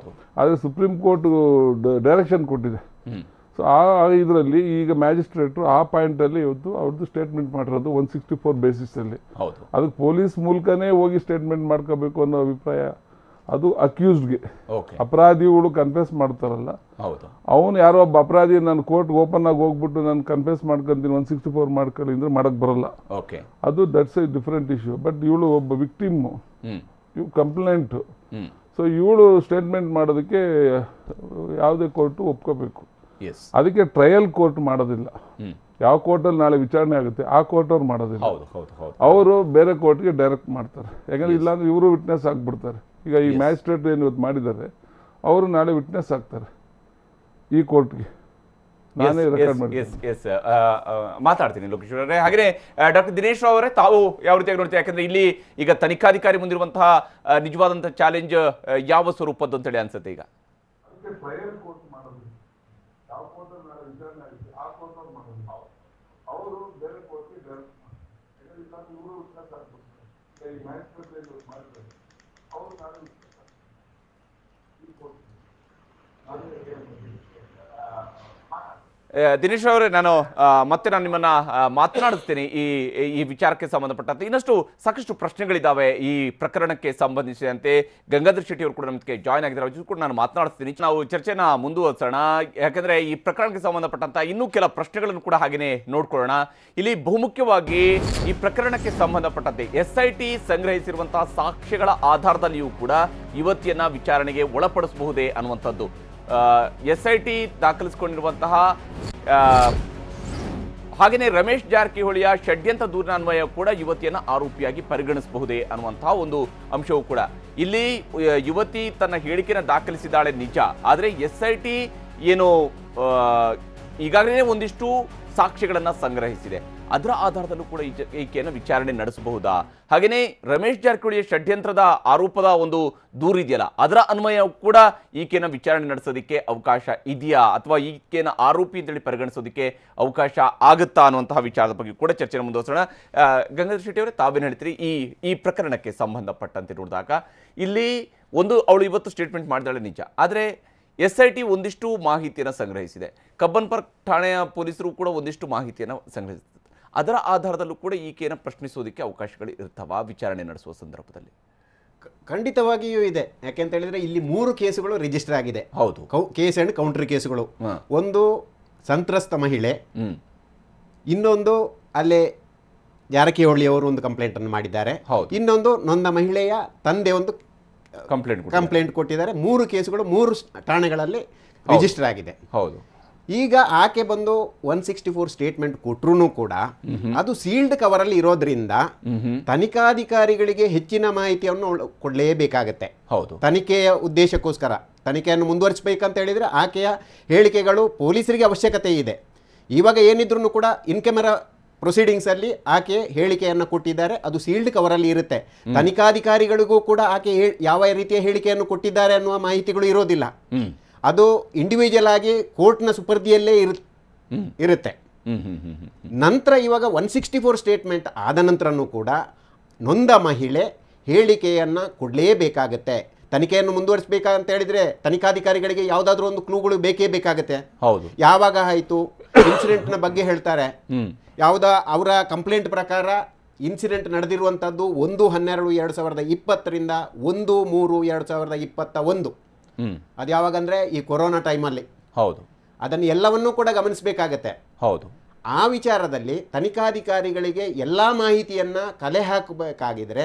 ಆದರೆ ಸುಪ್ರೀಂ ಕೋರ್ಟ್ ಡೈರೆಕ್ಷನ್ ಕೊಟ್ಟಿದೆ. ಸೊ ಆ ಇದರಲ್ಲಿ ಈಗ ಮ್ಯಾಜಿಸ್ಟ್ರೇಟ್ರು ಆ ಪಾಯಿಂಟಲ್ಲಿ ಇವತ್ತು ಅವ್ರದ್ದು ಸ್ಟೇಟ್ಮೆಂಟ್ ಮಾಡಿರೋದು 164 ಬೇಸಿಸಲ್ಲಿ. ಅದಕ್ಕೆ ಪೊಲೀಸ್ ಮೂಲಕನೇ ಹೋಗಿ ಸ್ಟೇಟ್ಮೆಂಟ್ ಮಾಡ್ಕೋಬೇಕು ಅನ್ನೋ ಅಭಿಪ್ರಾಯ. ಅದು ಅಕ್ಯೂಸ್ಡ್ಗೆ, ಅಪರಾಧಿಗಳು ಕನ್ಫೆಸ್ ಮಾಡ್ತಾರಲ್ಲ, ಅವನು ಯಾರೋ ಒಬ್ಬ ಅಪರಾಧಿ ನಾನು ಕೋರ್ಟ್ ಓಪನ್ ಆಗಿ ಹೋಗ್ಬಿಟ್ಟು ನಾನು ಕನ್ಫೆಸ್ ಮಾಡ್ಕೊಂತೀನಿ 164 ಮಾಡ್ಕೊಳ್ಳಿ ಅಂದ್ರೆ ಮಾಡಕ್ ಬರಲ್ಲ. ಅದು that's A different issue. But ಇವಳು ಒಬ್ಬ ವಿಕ್ಟಿಮ್, ಇವ್ ಕಂಪ್ಲೇಂಟ್. ಸೊ ಇವಳು ಸ್ಟೇಟ್ಮೆಂಟ್ ಮಾಡೋದಕ್ಕೆ ಯಾವುದೇ ಕೋರ್ಟು ಒಪ್ಕೋಬೇಕು. ಅದಕ್ಕೆ ಟ್ರಯಲ್ ಕೋರ್ಟ್ ಮಾಡೋದಿಲ್ಲ. ಯಾವ ಕೋರ್ಟಲ್ಲಿ ನಾಳೆ ವಿಚಾರಣೆ ಆಗುತ್ತೆ ಆ ಕೋರ್ಟ್ ಅವ್ರು ಮಾಡೋದಿಲ್ಲ, ಅವರು ಬೇರೆ ಕೋರ್ಟ್ಗೆ ಡೈರೆಕ್ಟ್ ಮಾಡ್ತಾರೆ. ಯಾಕಂದ್ರೆ ಇಲ್ಲಾಂದ್ರೆ ಇವರು ವಿಟ್ನೆಸ್ ಆಗ್ಬಿಡ್ತಾರೆ. ಈಗ ಈ ಮ್ಯಾಜಿಸ್ಟ್ರೇಟ್ ಏನು ಇವತ್ತು ಮಾಡಿದ್ದಾರೆ ಅವರು ನಾಳೆ ವಿಟ್ನೆಸ್ ಆಗ್ತಾರೆ ಈ ಕೋರ್ಟ್ಗೆ. ನಾನೇ ರೆಕಾರ್ಡ್ ಮಾಡ್ತೀನಿ. ಮಾತಾಡ್ತೀನಿ ಲೋಕೇಶ್ ಅವರೇ. ಹಾಗೆ ಡಾಕ್ಟರ್ ದಿನೇಶ್ ರಾವ್ ಅವರೇ, ತಾವು ಯಾವ ರೀತಿಯಾಗಿ ನೋಡ್ತೀವಿ? ಯಾಕಂದ್ರೆ ಇಲ್ಲಿ ಈಗ ತನಿಖಾಧಿಕಾರಿ ಮುಂದಿರುವಂತಹ ನಿಜವಾದಂತಹ ಚಾಲೆಂಜ್ ಯಾವ ಸ್ವರೂಪದ್ದು ಅಂತೇಳಿ ಅನ್ಸುತ್ತೆ ಈಗ? ದಿನೇಶ್ ಅವರೇ, ನಾನು ಮತ್ತೆ ನಿಮ್ಮನ್ನ ಮಾತನಾಡಿಸ್ತೀನಿ ಈ ವಿಚಾರಕ್ಕೆ ಸಂಬಂಧಪಟ್ಟಂತೆ. ಇನ್ನಷ್ಟು ಸಾಕಷ್ಟು ಪ್ರಶ್ನೆಗಳಿದ್ದಾವೆ ಈ ಪ್ರಕರಣಕ್ಕೆ ಸಂಬಂಧಿಸಿದಂತೆ. ಗಂಗಾಧರ್ ಶೆಟ್ಟಿ ಅವರು ಕೂಡ ನಮಗೆ ಜಾಯ್ನ್ ಆಗಿದ್ದಾರೆ, ಅವ್ರ ಕೂಡ ನಾನು ಮಾತನಾಡಿಸ್ತೀನಿ. ನಾವು ಚರ್ಚೆನ ಮುಂದುವರಿಸೋಣ, ಯಾಕಂದ್ರೆ ಈ ಪ್ರಕರಣಕ್ಕೆ ಸಂಬಂಧಪಟ್ಟಂತ ಇನ್ನೂ ಕೆಲ ಪ್ರಶ್ನೆಗಳನ್ನು ಕೂಡ ಹಾಗೇನೆ ನೋಡ್ಕೊಳ್ಳೋಣ. ಇಲ್ಲಿ ಬಹುಮುಖ್ಯವಾಗಿ ಈ ಪ್ರಕರಣಕ್ಕೆ ಸಂಬಂಧಪಟ್ಟಂತೆ SIT ಸಂಗ್ರಹಿಸಿರುವಂತಹ ಸಾಕ್ಷ್ಯಗಳ ಆಧಾರದಲ್ಲಿಯೂ ಕೂಡ ಯುವತಿಯನ್ನ ವಿಚಾರಣೆಗೆ ಒಳಪಡಿಸಬಹುದೇ ಅನ್ನುವಂಥದ್ದು. SIT ದಾಖಲಿಸಿಕೊಂಡಿರುವಂತಹ ಹಾಗೆಯೇ ರಮೇಶ್ ಜಾರಕಿಹೊಳಿಯ ಷಡ್ಯಂತ್ರ ದೂರಿನ ಅನ್ವಯ ಕೂಡ ಯುವತಿಯನ್ನ ಆರೋಪಿಯಾಗಿ ಪರಿಗಣಿಸಬಹುದೇ ಅನ್ನುವಂತಹ ಒಂದು ಅಂಶವೂ ಕೂಡ. ಇಲ್ಲಿ ಯುವತಿ ತನ್ನ ಹೇಳಿಕೆಯನ್ನು ದಾಖಲಿಸಿದ್ದಾಳೆ ನಿಜ, ಆದರೆ SIT ಏನು ಈಗಾಗಲೇ ಒಂದಿಷ್ಟು ಸಾಕ್ಷ್ಯಗಳನ್ನ ಸಂಗ್ರಹಿಸಿದೆ, ಅದರ ಆಧಾರದಲ್ಲೂ ಕೂಡ ಈಕೆಯನ್ನು ವಿಚಾರಣೆ ನಡೆಸಬಹುದಾ? ಹಾಗೆಯೇ ರಮೇಶ್ ಜಾರಕಿಹೊಳಿಯ ಷಡ್ಯಂತ್ರದ ಆರೋಪದ ಒಂದು ದೂರಿದೆಯಲ್ಲ, ಅದರ ಅನ್ವಯ ಕೂಡ ಈಕೆಯನ್ನು ವಿಚಾರಣೆ ನಡೆಸೋದಕ್ಕೆ ಅವಕಾಶ ಇದೆಯಾ, ಅಥವಾ ಈಕೆಯನ್ನು ಆರೋಪಿ ಅಂತೇಳಿ ಪರಿಗಣಿಸೋದಕ್ಕೆ ಅವಕಾಶ ಆಗುತ್ತಾ ಅನ್ನುವಂತಹ ವಿಚಾರದ ಬಗ್ಗೆ ಕೂಡ ಚರ್ಚೆ ಮುಂದುವರಿಸೋಣ. ಗಂಗಾಧರ್ ಶೆಟ್ಟಿ ಅವರೇ, ತಾವೇನು ಹೇಳ್ತೀರಿ ಈ ಪ್ರಕರಣಕ್ಕೆ ಸಂಬಂಧಪಟ್ಟಂತೆ ನೋಡಿದಾಗ? ಇಲ್ಲಿ ಅವಳು ಇವತ್ತು ಸ್ಟೇಟ್ಮೆಂಟ್ ಮಾಡಿದಾಳೆ ನಿಜ, ಆದರೆ SIT ಒಂದಿಷ್ಟು ಮಾಹಿತಿಯನ್ನು ಸಂಗ್ರಹಿಸಿದೆ, ಕಬ್ಬನ್ ಪಾರ್ಕ್ ಠಾಣೆಯ ಪೊಲೀಸರು ಕೂಡ ಒಂದಿಷ್ಟು ಮಾಹಿತಿಯನ್ನು ಸಂಗ್ರಹಿಸಿದೆ. ಅದರ ಆಧಾರದಲ್ಲೂ ಕೂಡ ಈಕೆಯನ್ನು ಪ್ರಶ್ನಿಸೋದಕ್ಕೆ ಅವಕಾಶಗಳು ಇರ್ತವಾ ವಿಚಾರಣೆ ನಡೆಸುವ ಸಂದರ್ಭದಲ್ಲಿ? ಖಂಡಿತವಾಗಿಯೂ ಇದೆ. ಯಾಕೆಂತ ಹೇಳಿದ್ರೆ ಇಲ್ಲಿ 3 ಕೇಸುಗಳು ರಿಜಿಸ್ಟರ್ ಆಗಿದೆ. ಹೌದು, ಕೇಸ್ ಅಂಡ್ ಕೌಂಟರ್ ಕೇಸುಗಳು. ಒಂದು ಸಂತ್ರಸ್ತ ಮಹಿಳೆ, ಇನ್ನೊಂದು ಅಲ್ಲೇ ಜಾರಕಿಹೊಳಿ ಅವರು ಒಂದು ಕಂಪ್ಲೇಂಟ್ ಅನ್ನು ಮಾಡಿದ್ದಾರೆ, ಇನ್ನೊಂದು ನೊಂದ ಮಹಿಳೆಯ ತಂದೆ ಒಂದು ಕಂಪ್ಲೇಂಟ್ ಕೊಟ್ಟಿದ್ದಾರೆ. 3 ಕೇಸುಗಳು 3 ಠಾಣೆಗಳಲ್ಲಿ ರಿಜಿಸ್ಟರ್ ಆಗಿದೆ. ಹೌದು. ಈಗ ಆಕೆ ಬಂದು 164 ಸ್ಟೇಟ್ಮೆಂಟ್ ಕೊಟ್ರೂ ಕೂಡ ಅದು ಸೀಲ್ಡ್ ಕವರ್ ಅಲ್ಲಿ ಇರೋದ್ರಿಂದ ತನಿಖಾಧಿಕಾರಿಗಳಿಗೆ ಹೆಚ್ಚಿನ ಮಾಹಿತಿಯನ್ನು ಕೊಡಲೇಬೇಕಾಗತ್ತೆ. ಹೌದು, ತನಿಖೆಯ ಉದ್ದೇಶಕ್ಕೋಸ್ಕರ ತನಿಖೆಯನ್ನು ಮುಂದುವರಿಸಬೇಕಂತ ಹೇಳಿದ್ರೆ ಆಕೆಯ ಹೇಳಿಕೆಗಳು ಪೊಲೀಸರಿಗೆ ಅವಶ್ಯಕತೆ ಇದೆ. ಇವಾಗ ಏನಿದ್ರು ಕೂಡ ಇನ್ ಕ್ಯಾಮೆರಾ ಪ್ರೊಸೀಡಿಂಗ್ಸ್ ಅಲ್ಲಿ ಆಕೆ ಹೇಳಿಕೆಯನ್ನು ಕೊಟ್ಟಿದ್ದಾರೆ, ಅದು ಸೀಲ್ಡ್ ಕವರ್ ಅಲ್ಲಿ ಇರುತ್ತೆ. ತನಿಖಾಧಿಕಾರಿಗಳಿಗೂ ಕೂಡ ಆಕೆ ಯಾವ ರೀತಿಯ ಹೇಳಿಕೆಯನ್ನು ಕೊಟ್ಟಿದ್ದಾರೆ ಅನ್ನುವ ಮಾಹಿತಿಗಳು ಇರೋದಿಲ್ಲ. ಅದು ಇಂಡಿವಿಜುವಲ್ ಆಗಿ ಕೋರ್ಟ್ನ ಸುಪರ್ದಿಯಲ್ಲೇ ಇರುತ್ತೆ. ನಂತರ ಇವಾಗ 164 ಸ್ಟೇಟ್ಮೆಂಟ್ ಆದ ನಂತರನೂ ಕೂಡ ನೊಂದ ಮಹಿಳೆ ಹೇಳಿಕೆಯನ್ನು ಕೊಡಲೇಬೇಕಾಗತ್ತೆ. ತನಿಖೆಯನ್ನು ಮುಂದುವರಿಸಬೇಕಂತ ಹೇಳಿದ್ರೆ ತನಿಖಾಧಿಕಾರಿಗಳಿಗೆ ಯಾವುದಾದ್ರೂ ಒಂದು ಕ್ಲೂಗಳು ಬೇಕೇ ಬೇಕಾಗತ್ತೆ. ಹೌದು, ಯಾವಾಗ ಆಯಿತು ಇನ್ಸಿಡೆಂಟ್ನ ಬಗ್ಗೆ ಹೇಳ್ತಾರೆ. ಅವರ ಕಂಪ್ಲೇಂಟ್ ಪ್ರಕಾರ ಇನ್ಸಿಡೆಂಟ್ ನಡೆದಿರುವಂಥದ್ದು 1/12/2020ರಿಂದ 1/3/2021. ಅದು ಯಾವಾಗಂದ್ರೆ ಈ ಕೊರೋನಾ ಟೈಮಲ್ಲಿ. ಹೌದು, ಅದನ್ನು ಎಲ್ಲವನ್ನೂ ಕೂಡ ಗಮನಿಸಬೇಕಾಗತ್ತೆ. ಹೌದು, ಆ ವಿಚಾರದಲ್ಲಿ ತನಿಖಾಧಿಕಾರಿಗಳಿಗೆ ಎಲ್ಲಾ ಮಾಹಿತಿಯನ್ನ ಕಲೆ ಹಾಕಬೇಕಾಗಿದ್ರೆ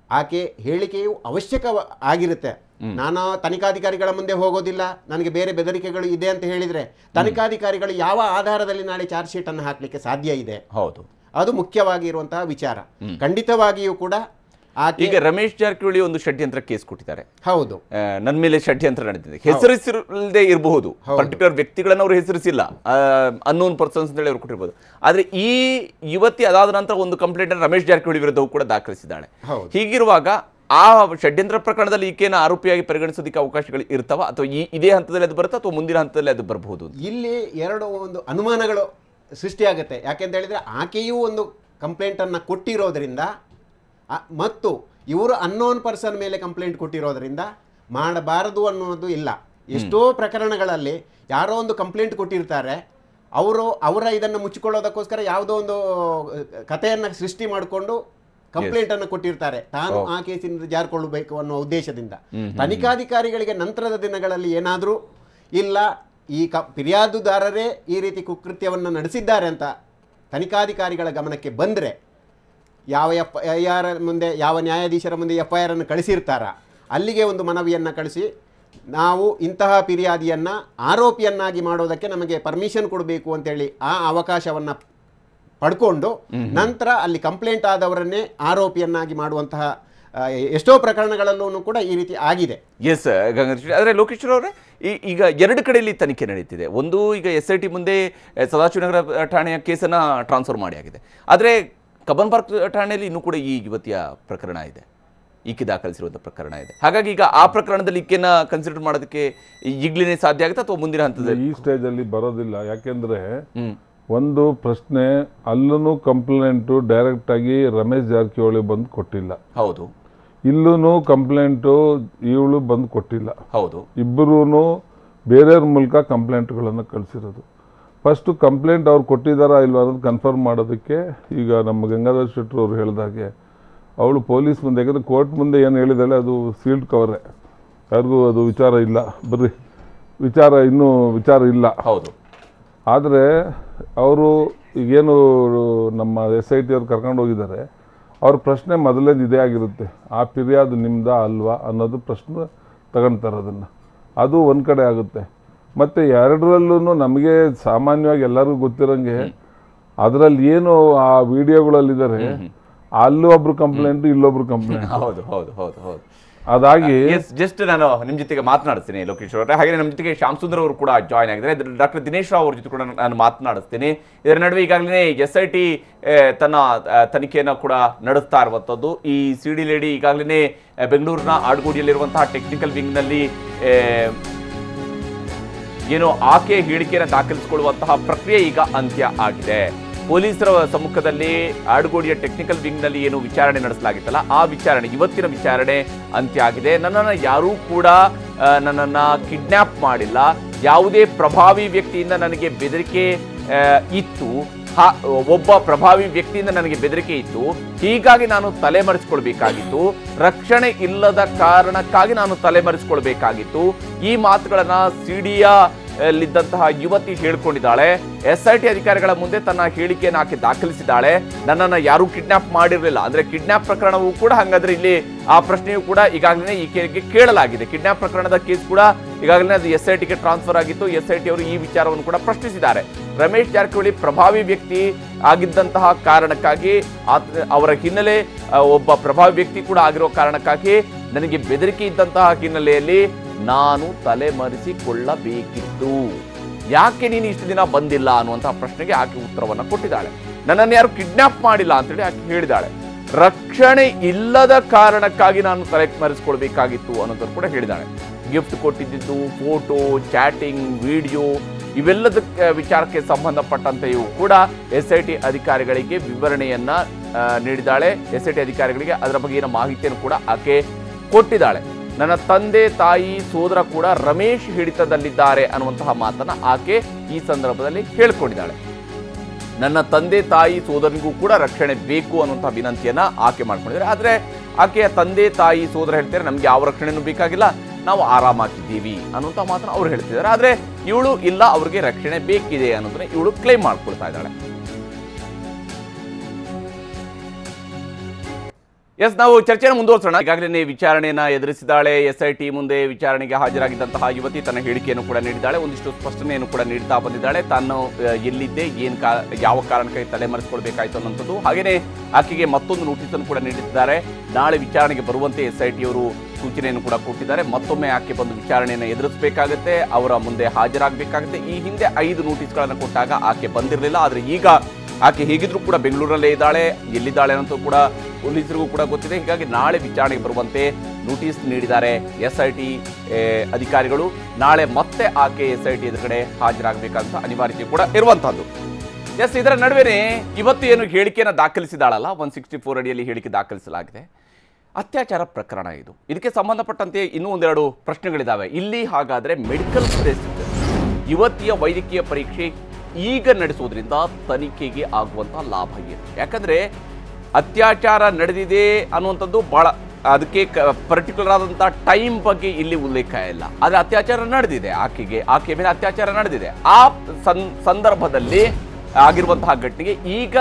ಆಕೆ ಹೇಳಿಕೆಯು ಅವಶ್ಯಕ ಆಗಿರುತ್ತೆ. ನಾನು ತನಿಖಾಧಿಕಾರಿಗಳ ಮುಂದೆ ಹೋಗೋದಿಲ್ಲ, ನನಗೆ ಬೇರೆ ಬೆದರಿಕೆಗಳು ಇದೆ ಅಂತ ಹೇಳಿದ್ರೆ ತನಿಖಾಧಿಕಾರಿಗಳು ಯಾವ ಆಧಾರದಲ್ಲಿ ನಾಳೆ ಚಾರ್ಜ್ ಶೀಟ್ ಅನ್ನು ಹಾಕ್ಲಿಕ್ಕೆ ಸಾಧ್ಯ ಇದೆ? ಹೌದು, ಅದು ಮುಖ್ಯವಾಗಿರುವಂತಹ ವಿಚಾರ. ಖಂಡಿತವಾಗಿಯೂ ಕೂಡ ಈಗ ರಮೇಶ್ ಜಾರಕಿಹೊಳಿ ಒಂದು ಷಡ್ಯಂತ್ರ ಕೇಸ್ ಕೊಟ್ಟಿದ್ದಾರೆ. ಹೌದು, ನನ್ನ ಮೇಲೆ ಷಡ್ಯಂತ್ರ ನಡೆದಿದೆ, ಹೆಸರಿಸಿರದೇ ಇರಬಹುದು, ಪರ್ಟಿಕ್ಯುಲರ್ ವ್ಯಕ್ತಿಗಳನ್ನ ಅವರು ಹೆಸರಿಸಿಲ್ಲ, ಅನ್ನೋನ್ ಪರ್ಸನ್ಸ್ ಅಂತ ಹೇಳಿ ಅವರು ಕೊಟ್ಟಿರ್ಬೋದು. ಆದ್ರೆ ಈ ಯುವತಿ ಅದಾದ ನಂತರ ಒಂದು ಕಂಪ್ಲೇಂಟ್ ರಮೇಶ್ ಜಾರಕಿಹೊಳಿ ವಿರುದ್ಧವೂ ಕೂಡ ದಾಖಲಿಸಿದ್ದಾಳೆ. ಹೀಗಿರುವಾಗ ಆ ಷಡ್ಯಂತ್ರ ಪ್ರಕರಣದಲ್ಲಿ ಈಕೆನ ಆರೋಪಿಯಾಗಿ ಪರಿಗಣಿಸೋದಕ್ಕೆ ಅವಕಾಶಗಳು ಇರ್ತಾವ, ಅಥವಾ ಇದೇ ಹಂತದಲ್ಲಿ ಅದು ಬರುತ್ತಾ, ಅಥವಾ ಮುಂದಿನ ಹಂತದಲ್ಲಿ ಅದು ಬರಬಹುದು? ಇಲ್ಲಿ ಒಂದು ಅನುಮಾನಗಳು ಸೃಷ್ಟಿಯಾಗುತ್ತೆ. ಯಾಕೆಂತ ಹೇಳಿದ್ರೆ ಆಕೆಯೂ ಒಂದು ಕಂಪ್ಲೇಂಟ್ ಅನ್ನ ಕೊಟ್ಟಿರೋದ್ರಿಂದ ಮತ್ತು ಇವರು ಅನ್ನೋನ್ ಪರ್ಸನ್ ಮೇಲೆ ಕಂಪ್ಲೇಂಟ್ ಕೊಟ್ಟಿರೋದ್ರಿಂದ ಮಾಡಬಾರದು ಅನ್ನೋದು ಇಲ್ಲ. ಎಷ್ಟೋ ಪ್ರಕರಣಗಳಲ್ಲಿ ಯಾರೋ ಒಂದು ಕಂಪ್ಲೇಂಟ್ ಕೊಟ್ಟಿರ್ತಾರೆ, ಅವರ ಇದನ್ನು ಮುಚ್ಚಿಕೊಳ್ಳೋದಕ್ಕೋಸ್ಕರ ಯಾವುದೋ ಒಂದು ಕಥೆಯನ್ನು ಸೃಷ್ಟಿ ಮಾಡಿಕೊಂಡು ಕಂಪ್ಲೇಂಟ್ ಅನ್ನು ಕೊಟ್ಟಿರ್ತಾರೆ, ತಾನು ಆ ಕೇಸಿನಿಂದ ಜಾರಿಕೊಳ್ಳಬೇಕು ಅನ್ನೋ ಉದ್ದೇಶದಿಂದ. ತನಿಖಾಧಿಕಾರಿಗಳಿಗೆ ನಂತರದ ದಿನಗಳಲ್ಲಿ ಏನಾದರೂ ಇಲ್ಲ ಈ ಫಿರ್ಯಾದುದಾರರೇ ಈ ರೀತಿ ಕುಕೃತ್ಯವನ್ನು ನಡೆಸಿದ್ದಾರೆ ಅಂತ ತನಿಖಾಧಿಕಾರಿಗಳ ಗಮನಕ್ಕೆ ಬಂದರೆ ಯಾವ FIR ಮುಂದೆ, ಯಾವ ನ್ಯಾಯಾಧೀಶರ ಮುಂದೆ FIR ಅನ್ನು ಕಳಿಸಿರ್ತಾರ ಅಲ್ಲಿಗೆ ಒಂದು ಮನವಿಯನ್ನು ಕಳಿಸಿ ನಾವು ಇಂತಹ ಫಿರ್ಯಾದಿಯನ್ನು ಆರೋಪಿಯನ್ನಾಗಿ ಮಾಡೋದಕ್ಕೆ ನಮಗೆ ಪರ್ಮಿಷನ್ ಕೊಡಬೇಕು ಅಂತೇಳಿ ಆ ಅವಕಾಶವನ್ನು ಪಡ್ಕೊಂಡು ನಂತರ ಅಲ್ಲಿ ಕಂಪ್ಲೇಂಟ್ ಆದವರನ್ನೇ ಆರೋಪಿಯನ್ನಾಗಿ ಮಾಡುವಂತಹ ಎಷ್ಟೋ ಪ್ರಕರಣಗಳಲ್ಲೂ ಕೂಡ ಈ ರೀತಿ ಆಗಿದೆ. ಎಸ್ ಗಂಗಾಧರ್, ಆದರೆ ಲೋಕೇಶ್ವರ ಅವರೇ, ಈಗ ಎರಡು ಕಡೆಯಲ್ಲಿ ತನಿಖೆ ನಡೀತಿದೆ. ಒಂದು, ಈಗ SIT ಮುಂದೆ ಸದಾಶಿವನಗರ ಠಾಣೆಯ ಕೇಸನ್ನು ಟ್ರಾನ್ಸ್ಫರ್ ಮಾಡಿ ಆಗಿದೆ, ಆದರೆ ಕಬ್ಬನ್ ಪಾರ್ಕ್ ಠಾಣೆಯಲ್ಲಿ ಇನ್ನೂ ಕೂಡ ಈ ಯುವತಿಯ ಪ್ರಕರಣ ಇದೆ, ಈಕೆ ದಾಖಲಿಸಿರುವಂಥ ಪ್ರಕರಣ ಇದೆ. ಹಾಗಾಗಿ ಈಗ ಆ ಪ್ರಕರಣದಲ್ಲಿ ಈಕೆನ ಕನ್ಸಿಡರ್ ಮಾಡೋದಕ್ಕೆ ಈಗಲೇ ಸಾಧ್ಯ ಆಗುತ್ತೆ ಅಥವಾ ಮುಂದಿನ ಹಂತದಲ್ಲಿ? ಈ ಸ್ಟೇಜಲ್ಲಿ ಬರೋದಿಲ್ಲ. ಯಾಕೆಂದ್ರೆ ಒಂದು ಪ್ರಶ್ನೆ, ಅಲ್ಲೂ ಕಂಪ್ಲೇಂಟು ಡೈರೆಕ್ಟ್ ಆಗಿ ರಮೇಶ್ ಜಾರಕಿಹೊಳಿ ಬಂದು ಕೊಟ್ಟಿಲ್ಲ. ಹೌದು. ಇಲ್ಲೂ ಕಂಪ್ಲೇಂಟು ಇವಳು ಬಂದು ಕೊಟ್ಟಿಲ್ಲ. ಹೌದು. ಇಬ್ಬರೂ ಬೇರೆಯವ್ರ ಮೂಲಕ ಕಂಪ್ಲೇಂಟ್ಗಳನ್ನು ಕಳಿಸಿರೋದು. ಫಸ್ಟು ಕಂಪ್ಲೇಂಟ್ ಅವ್ರು ಕೊಟ್ಟಿದ್ದಾರಾ ಇಲ್ವಾ ಅನ್ನೋದು ಕನ್ಫರ್ಮ್ ಮಾಡೋದಕ್ಕೆ ಈಗ ನಮ್ಮ ಗಂಗಾಧರ್ ಶೆಟ್ಟರ್ ಅವ್ರು ಹೇಳಿದಾಗೆ ಅವಳು ಪೊಲೀಸ್ ಮುಂದೆ, ಯಾಕಂದರೆ ಕೋರ್ಟ್ ಮುಂದೆ ಏನು ಹೇಳಿದಾಳೆ ಅದು ಸೀಲ್ಡ್ ಕವರೇ, ಯಾರಿಗೂ ಅದು ವಿಚಾರ ಇಲ್ಲ, ಬರ್ರಿ ಇನ್ನೂ ವಿಚಾರ ಇಲ್ಲ. ಹೌದು. ಆದರೆ ಅವರು ಈಗೇನು ನಮ್ಮ SIT ಅವ್ರು ಕರ್ಕೊಂಡು ಹೋಗಿದ್ದಾರೆ, ಅವ್ರ ಪ್ರಶ್ನೆ ಮೊದಲೇದು ಇದೇ ಆಗಿರುತ್ತೆ, ಆ ಫಿರ್ಯಾದು ನಿಮ್ದಾ ಅಲ್ವಾ ಅನ್ನೋದು ಪ್ರಶ್ನೆ ತಗೊಳ್ತಾರೆ. ಅದನ್ನು ಅದು ಒಂದು ಕಡೆ ಆಗುತ್ತೆ. ಮತ್ತು ಎರಡರಲ್ಲೂ ನಮಗೆ ಸಾಮಾನ್ಯವಾಗಿ ಎಲ್ಲರಿಗೂ ಗೊತ್ತಿರೋಂಗೆ ಅದರಲ್ಲಿ ಏನು ಆ ವಿಡಿಯೋಗಳಲ್ಲಿದ್ದಾರೆ, ಅಲ್ಲೂ ಒಬ್ರು ಕಂಪ್ಲೇಂಟ್, ಇಲ್ಲೊಬ್ರು ಕಂಪ್ಲೇಂಟ್. ಹೌದು ಹೌದು ಹೌದು ಹೌದು. ಅದಾಗಿ ಜಸ್ಟ್ ನಾನು ನಿಮ್ಮ ಜೊತೆಗೆ ಮಾತನಾಡಿಸ್ತೀನಿ ಲೋಕೇಶ್ ಅವರೇ. ಹಾಗೆ ನಮ್ಮ ಜೊತೆಗೆ ಶ್ಯಾಮ್ ಸುಂದರ್ ಅವರು ಕೂಡ ಜಾಯ್ನ್ ಆಗಿದ್ದಾರೆ. ಡಾಕ್ಟರ್ ದಿನೇಶ್ ರಾವ್ ಅವ್ರ ಜೊತೆ ಕೂಡ ನಾನು ಮಾತನಾಡಿಸ್ತೀನಿ. ಇದರ ನಡುವೆ ಈಗಾಗಲೇ SIT ತನ್ನ ತನಿಖೆಯನ್ನು ಕೂಡ ನಡೆಸ್ತಾ ಇರುವಂಥದ್ದು. ಈ CD ಲೇಡಿ ಈಗಾಗಲೇ ಬೆಂಗಳೂರಿನ ಆಡ್ಗೋಡಿಯಲ್ಲಿರುವಂತಹ ಟೆಕ್ನಿಕಲ್ ವಿಂಗ್ನಲ್ಲಿ ಏನು ಆಕೆ ಹೇಳಿಕೆಯನ್ನು ದಾಖಲಿಸಿಕೊಳ್ಳುವಂತಹ ಪ್ರಕ್ರಿಯೆ ಈಗ ಅಂತ್ಯ ಆಗಿದೆ. ಪೊಲೀಸರ ಸಮ್ಮುಖದಲ್ಲಿ ಆಡ್ಗೋಡಿಯ ಟೆಕ್ನಿಕಲ್ ವಿಂಗ್ನಲ್ಲಿ ಏನು ವಿಚಾರಣೆ ನಡೆಸಲಾಗಿತ್ತಲ್ಲ, ಆ ವಿಚಾರಣೆ, ಇವತ್ತಿನ ವಿಚಾರಣೆ ಅಂತ್ಯ ಆಗಿದೆ. ನನ್ನನ್ನು ಯಾರೂ ಕೂಡ ನನ್ನನ್ನು ಕಿಡ್ನ್ಯಾಪ್ ಮಾಡಿಲ್ಲ, ಯಾವುದೇ ಪ್ರಭಾವಿ ವ್ಯಕ್ತಿಯಿಂದ ನನಗೆ ಬೆದರಿಕೆ ಇತ್ತು, ಒಬ್ಬ ಪ್ರಭಾವಿ ವ್ಯಕ್ತಿಯಿಂದ ನನಗೆ ಬೆದರಿಕೆ ಇತ್ತು, ಹೀಗಾಗಿ ನಾನು ತಲೆಮರೆಸಿಕೊಳ್ಬೇಕಾಗಿತ್ತು, ರಕ್ಷಣೆ ಇಲ್ಲದ ಕಾರಣಕ್ಕಾಗಿ ನಾನು ತಲೆಮರೆಸಿಕೊಳ್ಬೇಕಾಗಿತ್ತು. ಈ ಮಾತುಗಳನ್ನ ಸಿಡಿಯಲ್ಲಿದ್ದಂತಹ ಯುವತಿ ಹೇಳ್ಕೊಂಡಿದ್ದಾಳೆ. SIT ಅಧಿಕಾರಿಗಳ ಮುಂದೆ ತನ್ನ ಹೇಳಿಕೆಯನ್ನು ಆಕೆ ದಾಖಲಿಸಿದ್ದಾಳೆ. ನನ್ನನ್ನು ಯಾರೂ ಕಿಡ್ನಾಪ್ ಮಾಡಿರಲಿಲ್ಲ, ಅಂದ್ರೆ ಕಿಡ್ನಾಪ್ ಪ್ರಕರಣವೂ ಕೂಡ ಹಾಗಾದ್ರೆ ಇಲ್ಲಿ ಆ ಪ್ರಶ್ನೆಯೂ ಕೂಡ ಈಗಾಗಲೇ ಈಕೆಗೆ ಕೇಳಲಾಗಿದೆ. ಕಿಡ್ನಾಪ್ ಪ್ರಕರಣದ ಕೇಸ್ ಕೂಡ ಈಗಾಗಲೇ ಅದು SITಗೆ ಟ್ರಾನ್ಸ್ಫರ್ ಆಗಿತ್ತು. SIT ಅವರು ಈ ವಿಚಾರವನ್ನು ಕೂಡ ಪ್ರಶ್ನಿಸಿದ್ದಾರೆ. ರಮೇಶ್ ಜಾರಕಿಹೊಳಿ ಪ್ರಭಾವಿ ವ್ಯಕ್ತಿ ಆಗಿದ್ದಂತಹ ಕಾರಣಕ್ಕಾಗಿ, ಅವರ ಹಿನ್ನೆಲೆ ಒಬ್ಬ ಪ್ರಭಾವಿ ವ್ಯಕ್ತಿ ಕೂಡ ಆಗಿರೋ ಕಾರಣಕ್ಕಾಗಿ ನನಗೆ ಬೆದರಿಕೆ ಇದ್ದಂತಹ ಹಿನ್ನೆಲೆಯಲ್ಲಿ ನಾನು ತಲೆಮರೆಸಿಕೊಳ್ಳಬೇಕಿತ್ತು. ಯಾಕೆ ನೀನು ಇಷ್ಟು ದಿನ ಬಂದಿಲ್ಲ ಅನ್ನುವಂತಹ ಪ್ರಶ್ನೆಗೆ ಆಕೆ ಉತ್ತರವನ್ನು ಕೊಟ್ಟಿದ್ದಾಳೆ. ನನ್ನನ್ನು ಯಾರು ಕಿಡ್ನಾಪ್ ಮಾಡಿಲ್ಲ ಅಂತೇಳಿ ಆಕೆ ಹೇಳಿದ್ದಾಳೆ. ರಕ್ಷಣೆ ಇಲ್ಲದ ಕಾರಣಕ್ಕಾಗಿ ನಾನು ತಲೆಮರೆಸಿಕೊಳ್ಬೇಕಾಗಿತ್ತು ಅನ್ನೋದನ್ನು ಕೂಡ ಹೇಳಿದ್ದಾಳೆ. ಗಿಫ್ಟ್ ಕೊಟ್ಟಿದ್ದು, ಫೋಟೋ, ಚಾಟಿಂಗ್, ವಿಡಿಯೋ ಇವೆಲ್ಲದ ವಿಚಾರಕ್ಕೆ ಸಂಬಂಧಪಟ್ಟಂತೆಯೂ ಕೂಡ SIT ಅಧಿಕಾರಿಗಳಿಗೆ ವಿವರಣೆಯನ್ನ ನೀಡಿದ್ದಾಳೆ. SIT ಅಧಿಕಾರಿಗಳಿಗೆ ಅದರ ಬಗೆಗಿನ ಮಾಹಿತಿಯನ್ನು ಕೂಡ ಆಕೆ ಕೊಟ್ಟಿದ್ದಾಳೆ. ನನ್ನ ತಂದೆ, ತಾಯಿ, ಸೋದರ ಕೂಡ ರಮೇಶ್ ಹಿಡಿತದಲ್ಲಿದ್ದಾರೆ ಅನ್ನುವಂತಹ ಮಾತನ್ನ ಆಕೆ ಈ ಸಂದರ್ಭದಲ್ಲಿ ಹೇಳ್ಕೊಂಡಿದ್ದಾಳೆ. ನನ್ನ ತಂದೆ, ತಾಯಿ, ಸೋದರನಿಗೂ ಕೂಡ ರಕ್ಷಣೆ ಬೇಕು ಅನ್ನುವಂತಹ ವಿನಂತಿಯನ್ನ ಆಕೆ ಮಾಡ್ಕೊಂಡಿದ್ದಾರೆ. ಆದ್ರೆ ಆಕೆಯ ತಂದೆ, ತಾಯಿ, ಸೋದರ ಹೇಳ್ತಾರೆ ನಮ್ಗೆ ಯಾವ ರಕ್ಷಣೆನೂ ಬೇಕಾಗಿಲ್ಲ, ನಾವು ಆರಾಮಾಗಿದ್ದೀವಿ ಅನ್ನುವಂಥ ಮಾತನ್ನ ಅವ್ರು ಹೇಳ್ತಿದ್ದಾರೆ. ಆದ್ರೆ ಇವಳು ಇಲ್ಲ, ಅವ್ರಿಗೆ ರಕ್ಷಣೆ ಬೇಕಿದೆ ಅನ್ನೋದನ್ನ ಇವಳು ಕ್ಲೈಮ್ ಮಾಡ್ಕೊಳ್ತಾ ಇದ್ದಾಳೆ. ಎಸ್, ನಾವು ಚರ್ಚೆಯನ್ನು ಮುಂದುವರಿಸೋಣ. ಈಗಾಗಲೇ ವಿಚಾರಣೆಯನ್ನ ಎದುರಿಸಿದ್ದಾಳೆ. SIT ಮುಂದೆ ವಿಚಾರಣೆಗೆ ಹಾಜರಾಗಿದ್ದಂತಹ ಯುವತಿ ತನ್ನ ಹೇಳಿಕೆಯನ್ನು ಕೂಡ ನೀಡಿದ್ದಾಳೆ. ಒಂದಿಷ್ಟು ಸ್ಪಷ್ಟನೆಯನ್ನು ಕೂಡ ನೀಡ್ತಾ ಬಂದಿದ್ದಾಳೆ. ತಾನು ಎಲ್ಲಿದ್ದೆ, ಯಾವ ಕಾರಣಕ್ಕಾಗಿ ತಲೆಮರೆಸಿಕೊಳ್ಬೇಕಾಯ್ತು ಅನ್ನೋಂಥದ್ದು. ಹಾಗೆಯೇ ಆಕೆಗೆ ಮತ್ತೊಂದು ನೋಟಿಸನ್ನು ಕೂಡ ನೀಡಿದ್ದಾರೆ. ನಾಳೆ ವಿಚಾರಣೆಗೆ ಬರುವಂತೆ SIT ಅವರು ಸೂಚನೆಯನ್ನು ಕೂಡ ಕೊಟ್ಟಿದ್ದಾರೆ. ಮತ್ತೊಮ್ಮೆ ಆಕೆ ಬಂದು ವಿಚಾರಣೆಯನ್ನು ಎದುರಿಸಬೇಕಾಗುತ್ತೆ, ಅವರ ಮುಂದೆ ಹಾಜರಾಗಬೇಕಾಗುತ್ತೆ. ಈ ಹಿಂದೆ 5 ನೋಟಿಸ್ಗಳನ್ನು ಕೊಟ್ಟಾಗ ಆಕೆ ಬಂದಿರಲಿಲ್ಲ. ಆದರೆ ಈಗ ಆಕೆ ಹೇಗಿದ್ರು ಕೂಡ ಬೆಂಗಳೂರಲ್ಲೇ ಇದ್ದಾಳೆ. ಎಲ್ಲಿದ್ದಾಳೆ ಅನ್ನೋದು ಕೂಡ ಪೊಲೀಸರಿಗೂ ಕೂಡ ಗೊತ್ತಿದೆ. ಹೀಗಾಗಿ ನಾಳೆ ವಿಚಾರಣೆಗೆ ಬರುವಂತೆ ನೋಟಿಸ್ ನೀಡಿದ್ದಾರೆ SIT ಅಧಿಕಾರಿಗಳು. ನಾಳೆ ಮತ್ತೆ ಆಕೆ SIT ಎದುರುಗಡೆ ಹಾಜರಾಗಬೇಕಂತ ಅನಿವಾರ್ಯತೆ ಕೂಡ ಇರುವಂತಹದ್ದು. ಎಸ್, ಇದರ ನಡುವೆನೇ ಇವತ್ತು ಏನು ಹೇಳಿಕೆಯನ್ನು ದಾಖಲಿಸಿದಾಳಲ್ಲ, 164 ಅಡಿಯಲ್ಲಿ ಹೇಳಿಕೆ ದಾಖಲಿಸಲಾಗಿದೆ. ಅತ್ಯಾಚಾರ ಪ್ರಕರಣ ಇದು. ಇದಕ್ಕೆ ಸಂಬಂಧಪಟ್ಟಂತೆ ಇನ್ನೂ ಒಂದೆರಡು ಪ್ರಶ್ನೆಗಳಿದ್ದಾವೆ. ಇಲ್ಲಿ ಹಾಗಾದ್ರೆ ಮೆಡಿಕಲ್ ಟೆಸ್ಟ್, ಯುವತಿಯ ವೈದ್ಯಕೀಯ ಪರೀಕ್ಷೆ ಈಗ ನಡೆಸೋದ್ರಿಂದ ತನಿಖೆಗೆ ಆಗುವಂತಹ ಲಾಭ ಏನು? ಯಾಕಂದ್ರೆ ಅತ್ಯಾಚಾರ ನಡೆದಿದೆ ಅನ್ನುವಂಥದ್ದು ಬಹಳ, ಅದಕ್ಕೆ ಪರ್ಟಿಕ್ಯುಲರ್ ಆದಂತಹ ಟೈಮ್ ಬಗ್ಗೆ ಇಲ್ಲಿ ಉಲ್ಲೇಖ ಇಲ್ಲ. ಆದರೆ ಅತ್ಯಾಚಾರ ನಡೆದಿದೆ, ಆಕೆ ಮೇಲೆ ಅತ್ಯಾಚಾರ ನಡೆದಿದೆ. ಆ ಸಂದರ್ಭದಲ್ಲಿ ಆಗಿರುವಂತಹ ಘಟನೆಗೆ ಈಗ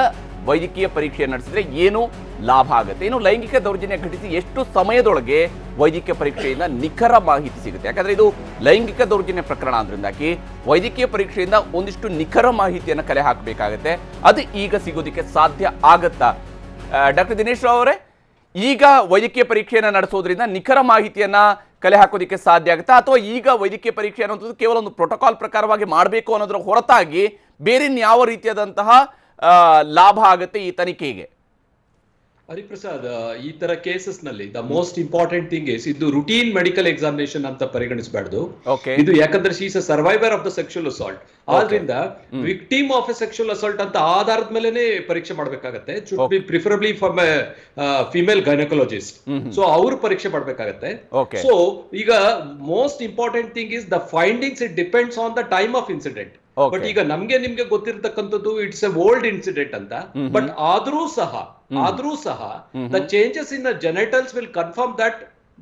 ವೈದ್ಯಕೀಯ ಪರೀಕ್ಷೆ ನಡೆಸಿದ್ರೆ ಏನು ಲಾಭ ಆಗುತ್ತೆ? ಇನ್ನು ಲೈಂಗಿಕ ದೌರ್ಜನ್ಯ ಘಟಿಸಿ ಎಷ್ಟು ಸಮಯದೊಳಗೆ ವೈದ್ಯಕೀಯ ಪರೀಕ್ಷೆಯಿಂದ ನಿಖರ ಮಾಹಿತಿ ಸಿಗುತ್ತೆ? ಯಾಕಂದ್ರೆ ಇದು ಲೈಂಗಿಕ ದೌರ್ಜನ್ಯ ಪ್ರಕರಣ ಅಂದ್ರಿಂದಾಗಿ ವೈದ್ಯಕೀಯ ಪರೀಕ್ಷೆಯಿಂದ ಒಂದಿಷ್ಟು ನಿಖರ ಮಾಹಿತಿಯನ್ನು ಕಲೆ ಹಾಕಬೇಕಾಗುತ್ತೆ. ಅದು ಈಗ ಸಿಗೋದಕ್ಕೆ ಸಾಧ್ಯ ಆಗತ್ತಾ? ಡಾಕ್ಟರ್ ದಿನೇಶ್ ರಾವ್ ಅವರೇ, ಈಗ ವೈದ್ಯಕೀಯ ಪರೀಕ್ಷೆಯನ್ನು ನಡೆಸೋದ್ರಿಂದ ನಿಖರ ಮಾಹಿತಿಯನ್ನ ಕಲೆ ಹಾಕೋದಕ್ಕೆ ಸಾಧ್ಯ ಆಗುತ್ತಾ, ಅಥವಾ ಈಗ ವೈದ್ಯಕೀಯ ಪರೀಕ್ಷೆ ಅನ್ನೋದು ಕೇವಲ ಒಂದು ಪ್ರೋಟೋಕಾಲ್ ಪ್ರಕಾರವಾಗಿ ಮಾಡಬೇಕು ಅನ್ನೋದ್ರ ಹೊರತಾಗಿ ಬೇರೆ ಯಾವ ರೀತಿಯಾದಂತಹ ಲಾಭ ಆಗುತ್ತೆ ಈ ತನಿಖೆಗೆ? ಹರಿಪ್ರಸಾದ್, ಈ ತರ ಕೇಸಸ್ ನಲ್ಲಿ the most important thing is ಇದು ರುಟೀನ್ ಮೆಡಿಕಲ್ ಎಕ್ಸಾಮಿನೇಷನ್ ಅಂತ ಪರಿಗಣಿಸಬಾರ್ದು. ಇದು ಯಾಕಂದ್ರೆ she is a survivor of the sexual assault. ಆದ್ರಿಂದ victim of a sexual assault ಅಂತ ಆಧಾರದ ಮೇಲೆನೆ ಪರೀಕ್ಷೆ ಮಾಡ್ಬೇಕಾಗತ್ತೆ. Should be preferably from a female gynaecologist. So ಅವರು ಪರೀಕ್ಷೆ ಮಾಡ್ಬೇಕಾಗತ್ತೆ. ಸೊ ಈಗ most important thing is the findings. It depends on the time of incident. But ಈಗ ನಿಮ್ಗೆ ಗೊತ್ತಿರತಕ್ಕಂಥದ್ದು ಇಟ್ಸ್ ಎ ಓಲ್ಡ್ ಇನ್ಸಿಡೆಂಟ್ ಅಂತ. ಬಟ್ ಆದ್ರೂ ಸಹ the changes in the genitals will confirm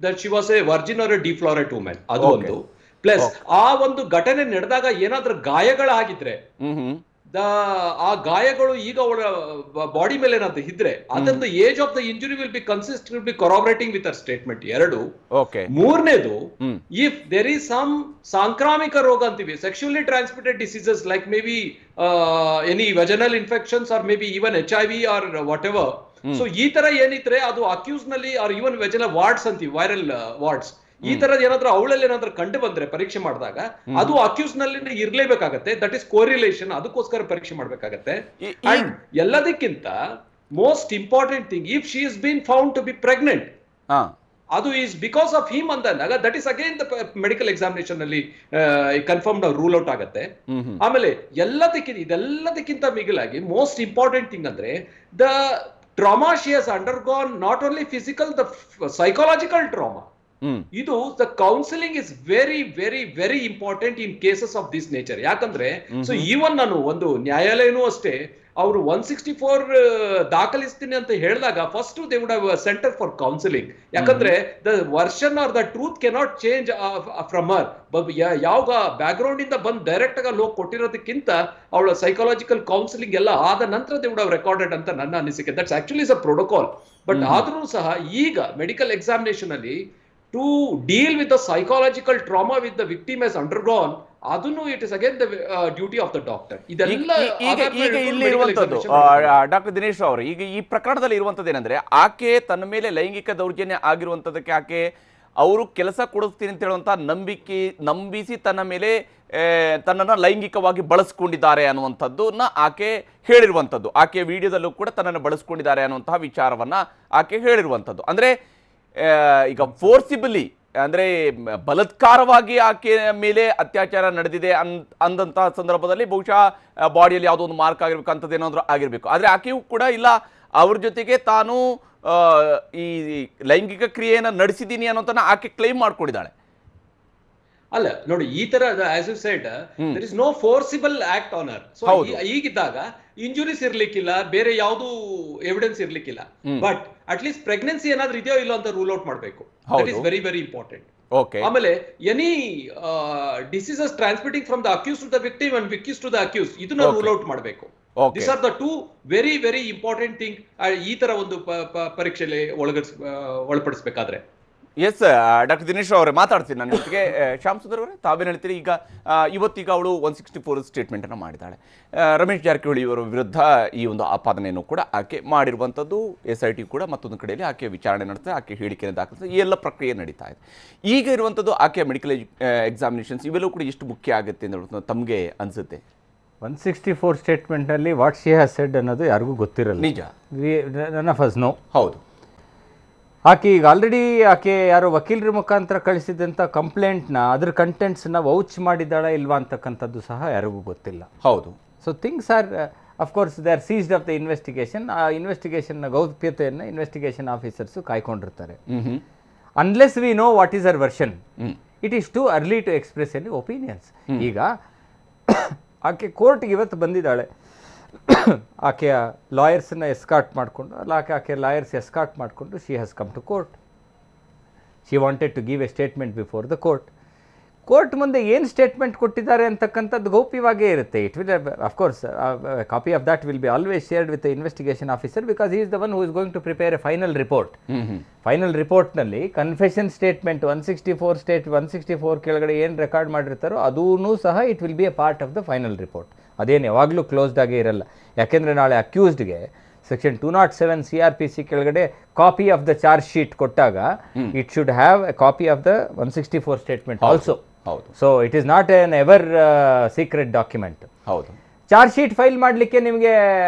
that she was a virgin or a deflorate women. ಅದು ಒಂದು plus ಆ ಒಂದು ಘಟನೆ ನಡೆದಾಗ ಏನಾದ್ರೂ ಗಾಯಗಳಾಗಿದ್ರೆ ಆ ಗಾಯಗಳು ಈಗ ಅವಳ ಬಾಡಿ ಮೇಲೆ ಏನಾದ್ರು ಇದ್ರೆ ಅದೊಂದು age of the injury will be corroborating with her statement. ಎರಡು. ಮೂರನೇದು, ಇಫ್ ದೇರ್ ಈಸ್ ಸಮ್ ಸಾಂಕ್ರಾಮಿಕ ರೋಗ ಅಂತೀವಿ, sexually transmitted diseases like maybe any vaginal infections or maybe even HIV or whatever. So ಈ ತರ ಏನಿದ್ರೆ ಅದು accused ನಲ್ಲಿ ಆರ್ ಈವನ್ ವೆಜನಲ್ ವಾರ್ಡ್ಸ್ ಅಂತೀವಿ, ವೈರಲ್ ವಾರ್ಡ್ಸ್, ಈ ತರದ್ ಏನಾದ್ರೂ ಅವಳಲ್ಲಿ ಏನಾದ್ರೂ ಕಂಡು ಬಂದ್ರೆ ಪರೀಕ್ಷೆ ಮಾಡಿದಾಗ ಅದು ಅಕ್ಯೂಸ್ ನಲ್ಲಿ ಇರ್ಲೇಬೇಕಾಗತ್ತೆ. ದಟ್ ಇಸ್ ಕೋರಿಲೇಷನ್, ಅದಕ್ಕೋಸ್ಕರ ಪರೀಕ್ಷೆ ಮಾಡ್ಬೇಕಾಗತ್ತೆ. ಅಂಡ್ ಎಲ್ಲದಕ್ಕಿಂತ most important thing, if she is been found to be pregnant, ಅದು ಈಸ್ ಬಿಕಾಸ್ ಆಫ್ ಹಿಮ್ ಅಂದಾಗ that is again the medical examination ಅಲ್ಲಿ ಕನ್ಫರ್ಮ್ಡ್ ರೂಲ್ ಔಟ್ ಆಗತ್ತೆ. ಆಮೇಲೆ ಇದೆಲ್ಲದಕ್ಕಿಂತ ಮಿಗಿಲಾಗಿ ಮೋಸ್ಟ್ ಇಂಪಾರ್ಟೆಂಟ್ ಥಿಂಗ್ ಅಂದ್ರೆ the trauma she has undergone, not only physical, the psychological trauma. ಇದು the counselling is very very very important in cases of this nature. ಯಾಕಂದ್ರೆ so even ನಾನು ಒಂದು ನ್ಯಾಯಾಲಯನೂ ಅಷ್ಟೇ, ಅವರು 164 ದಾಖಲಿಸ್ತೀನಿ ಅಂತ ಹೇಳಿದಾಗ first they would have sent her for counselling. ಯಾಕಂದ್ರೆ the version or the truth cannot change from her. ಯಾವ ಬ್ಯಾಕ್ ಗ್ರೌಂಡ್ ಇಂದ ಬಂದು ಡೈರೆಕ್ಟ್ ಆಗಿ ಲೋಕ್ ಕೊಟ್ಟಿರೋದಕ್ಕಿಂತ ಅವಳ ಸೈಕಾಲಜಿಕಲ್ ಕೌನ್ಸಿಲಿಂಗ್ ಎಲ್ಲ ಆದ ನಂತರ ದೇ ವುಡ್ ಹ್ಯಾವ್ ರೆಕಾರ್ಡೆಡ್ ಅಂತ ನನ್ನ ಅನಿಸಿಕೆ. That's actually is a protocol. But ಆದ್ರೂ ಸಹ ಈಗ ಮೆಡಿಕಲ್ ಎಕ್ಸಾಮಿನೇಷನ್ ಅಲ್ಲಿ to deal with the psychological trauma with the victim has undergone, adunu it is again the duty of the doctor. ಇದೆಲ್ಲ ಈಗ ಇಲ್ಲಿ ಇರುವಂತದ್ದು ಡಾಕ್ಟರ್ ದಿನೇಶ್ ಅವರು, ಈಗ ಈ ಪ್ರಕರಣದಲ್ಲಿ ಇರುವಂತದ್ದು ಏನಂದ್ರೆ, ಆಕೆ ತನ್ನ ಮೇಲೆ ಲೈಂಗಿಕ ದೌರ್ಜನ್ಯ ಆಗಿರುವಂತದಕ್ಕೆ ಆಕೆ ಅವರು ಕೆಲಸ ಕೊಡಿಸ್ತೀನಿ ಅಂತ ಹೇಳುವಂತ ನಂಬಿಸಿ ತನ್ನ ಮೇಲೆ ತನ್ನನ್ನು ಲೈಂಗಿಕವಾಗಿ ಬಳಸ್ಕೊಂಡಿದ್ದಾರೆ ಅನ್ನುವಂಥದ್ದನ್ನ ಆಕೆ ಹೇಳಿರುವಂಥದ್ದು. ಆಕೆ ವಿಡಿಯೋದಲ್ಲೂ ಕೂಡ ತನ್ನನ್ನು ಬಳಸ್ಕೊಂಡಿದ್ದಾರೆ ಅನ್ನುವಂತಹ ವಿಚಾರವನ್ನ ಆಕೆ ಹೇಳಿರುವಂಥದ್ದು. ಅಂದ್ರೆ ಈಗ ಫೋರ್ಸಿಬಲಿ ಅಂದರೆ ಬಲಾತ್ಕಾರವಾಗಿ ಆಕೆ ಮೇಲೆ ಅತ್ಯಾಚಾರ ನಡೆದಿದೆ ಅಂದಂತಹ ಸಂದರ್ಭದಲ್ಲಿ ಬಹುಶಃ ಬಾಡಿಯಲ್ಲಿ ಯಾವುದೋ ಒಂದು ಮಾರ್ಕ್ ಆಗಿರ್ಬೇಕು, ಅಂಥದ್ದು ಏನಾದರೂ ಆಗಿರಬೇಕು. ಆದರೆ ಆಕೆಯೂ ಕೂಡ ಇಲ್ಲ, ಅವ್ರ ಜೊತೆಗೆ ತಾನು ಈ ಲೈಂಗಿಕ ಕ್ರಿಯೆಯನ್ನು ನಡೆಸಿದ್ದೀನಿ ಅನ್ನೋದನ್ನ ಆಕೆ ಕ್ಲೈಮ್ ಮಾಡ್ಕೊಂಡಿದ್ದಾಳೆ. ಅಲ್ಲ ನೋಡಿ, ಈ ತರ as you said there is no forcible act on her. So ಈಗಿದ್ದಾಗ ಇಂಜುರೀಸ್ ಇರ್ಲಿಕ್ಕಿಲ್ಲ, ಬೇರೆ ಯಾವ್ದು ಎವಿಡೆನ್ಸ್ ಇರ್ಲಿಕ್ಕಿಲ್ಲ. ಬಟ್ ಅಟ್ ಲೀಸ್ಟ್ ಪ್ರೆಗ್ನೆನ್ಸಿ ಏನಾದ್ರೂ ಇದೆಯೋ ಇಲ್ಲೋ ಅಂತ ರೂಲ್ ಔಟ್ ಮಾಡಬೇಕು. That is very very important. ಆಮೇಲೆ any diseases transmitting from the accused to the victim and victims to the accused, ಇದನ್ನ ರೂಲ್ ಔಟ್ ಮಾಡಬೇಕು. This are the two very very important thing ಈ ತರ ಒಂದು ಪರೀಕ್ಷೆಯಲ್ಲಿ ಒಳಪಡಿಸಬೇಕಾದ್ರೆ. S doctor Dinesh ಅವರೇ, ಮಾತಾಡ್ತೀನಿ ನನ್ನ ಜೊತೆಗೆ. ಶ್ಯಾಮ್ ಸುಂದರ್ ಅವರೇ, ತಾವೇನು ಹೇಳ್ತೀರಿ? ಈಗ ಇವತ್ತೀಗ ಅವಳು 164 ಸ್ಟೇಟ್ಮೆಂಟನ್ನು ಮಾಡಿದ್ದಾಳೆ. ರಮೇಶ್ ಜಾರಕಿಹೊಳಿ ಅವರ ವಿರುದ್ಧ ಈ ಒಂದು ಆಪಾದನೆಯನ್ನು ಕೂಡ ಆಕೆ ಮಾಡಿರುವಂಥದ್ದು. SIT ಕೂಡ ಮತ್ತೊಂದು ಕಡೆಯಲ್ಲಿ ಆಕೆ ವಿಚಾರಣೆ ನಡೆಸ್ತಾರೆ, ಆಕೆ ಹೇಳಿಕೆಯನ್ನು ದಾಖಲಿಸ್ತಾರೆ, ಈ ಎಲ್ಲ ಪ್ರಕ್ರಿಯೆ ನಡೀತಾ ಇದೆ. ಈಗ ಇರುವಂಥದ್ದು ಆಕೆ ಮೆಡಿಕಲ್ ಎಕ್ಸಾಮಿನೇಷನ್ಸ್ ಇವೆಲ್ಲವೂ ಕೂಡ ಎಷ್ಟು ಮುಖ್ಯ ಆಗುತ್ತೆ ಅಂತ ತಮಗೆ ಅನಿಸುತ್ತೆ? 164 ಸ್ಟೇಟ್ಮೆಂಟಲ್ಲಿ ವಾಟ್ ಶಿ ಹ್ಯಾಸ್ ಸೆಡ್ ಅನ್ನೋದು ಯಾರಿಗೂ ಗೊತ್ತಿರಲ್ಲ. ನಿಜ, ನನ್ ಆಫ್ ಅಸ್ ನೋ. ಹೌದು. ಆಕೆ ಈಗ ಆಲ್ರೆಡಿ ಆಕೆ ಯಾರೋ ವಕೀಲರ ಮುಖಾಂತರ ಕಳಿಸಿದಂಥ ಕಂಪ್ಲೇಂಟ್ನ ಅದ್ರ ಕಂಟೆಂಟ್ಸ್ನ ವೌಚ್ ಮಾಡಿದ್ದಾಳ ಇಲ್ವಾ ಅಂತಕ್ಕಂಥದ್ದು ಸಹ ಯಾರಿಗೂ ಗೊತ್ತಿಲ್ಲ. ಹೌದು. So things are of course they are seized of the investigation. ಆ ಇನ್ವೆಸ್ಟಿಗೇಷನ್ನ ಗೌಪ್ಯತೆಯನ್ನು ಇನ್ವೆಸ್ಟಿಗೇಷನ್ ಆಫೀಸರ್ಸು ಕಾಯ್ಕೊಂಡಿರ್ತಾರೆ. Unless we know what is our version, it is too early to express any opinions. ಈಗ ಆಕೆ ಕೋರ್ಟ್ಗೆ ಇವತ್ತು ಬಂದಿದ್ದಾಳೆ, ಆಕೆಯ ಲಾಯರ್ಸನ್ನು ಎಸ್ಕಾರ್ಟ್ ಮಾಡಿಕೊಂಡು, ಅಲ್ಲ ಆಕೆ ಲಾಯರ್ಸ್ ಎಸ್ಕಾರ್ಟ್ ಮಾಡಿಕೊಂಡು she has come to court. She wanted to give a statement before the court. Court ಮುಂದೆ ಏನು ಸ್ಟೇಟ್ಮೆಂಟ್ ಕೊಟ್ಟಿದ್ದಾರೆ ಅಂತಕ್ಕಂಥದ್ದು ಗೌಪ್ಯವಾಗೇ ಇರುತ್ತೆ. It will of course copy of that will be always shared with the investigation officer, because is the one who is going to prepare a final report. Final ರಿಪೋರ್ಟ್ನಲ್ಲಿ confession statement 164 ಕೆಳಗಡೆ ಏನು record ಮಾಡಿರ್ತಾರೋ ಅದೂ ಸಹ it will be A part of the final report. ಅದೇನು ಯಾವಾಗಲೂ closed ಆಗೇ ಇರಲ್ಲ. ಯಾಕೆಂದರೆ ನಾಳೆ ಅಕ್ಯೂಸ್ಡ್ಗೆ ಸೆಕ್ಷನ್ 207 CRPC ಕೆಳಗಡೆ copy of the charge sheet ಕೊಟ್ಟಾಗ it should have a copy of the 164 statement also. So it is not an ever secret document. ಹೌದು. ಚಾರ್ಜ್ ಶೀಟ್ ಫೈಲ್ ಮಾಡಲಿಕ್ಕೆ ನಿಮಗೆ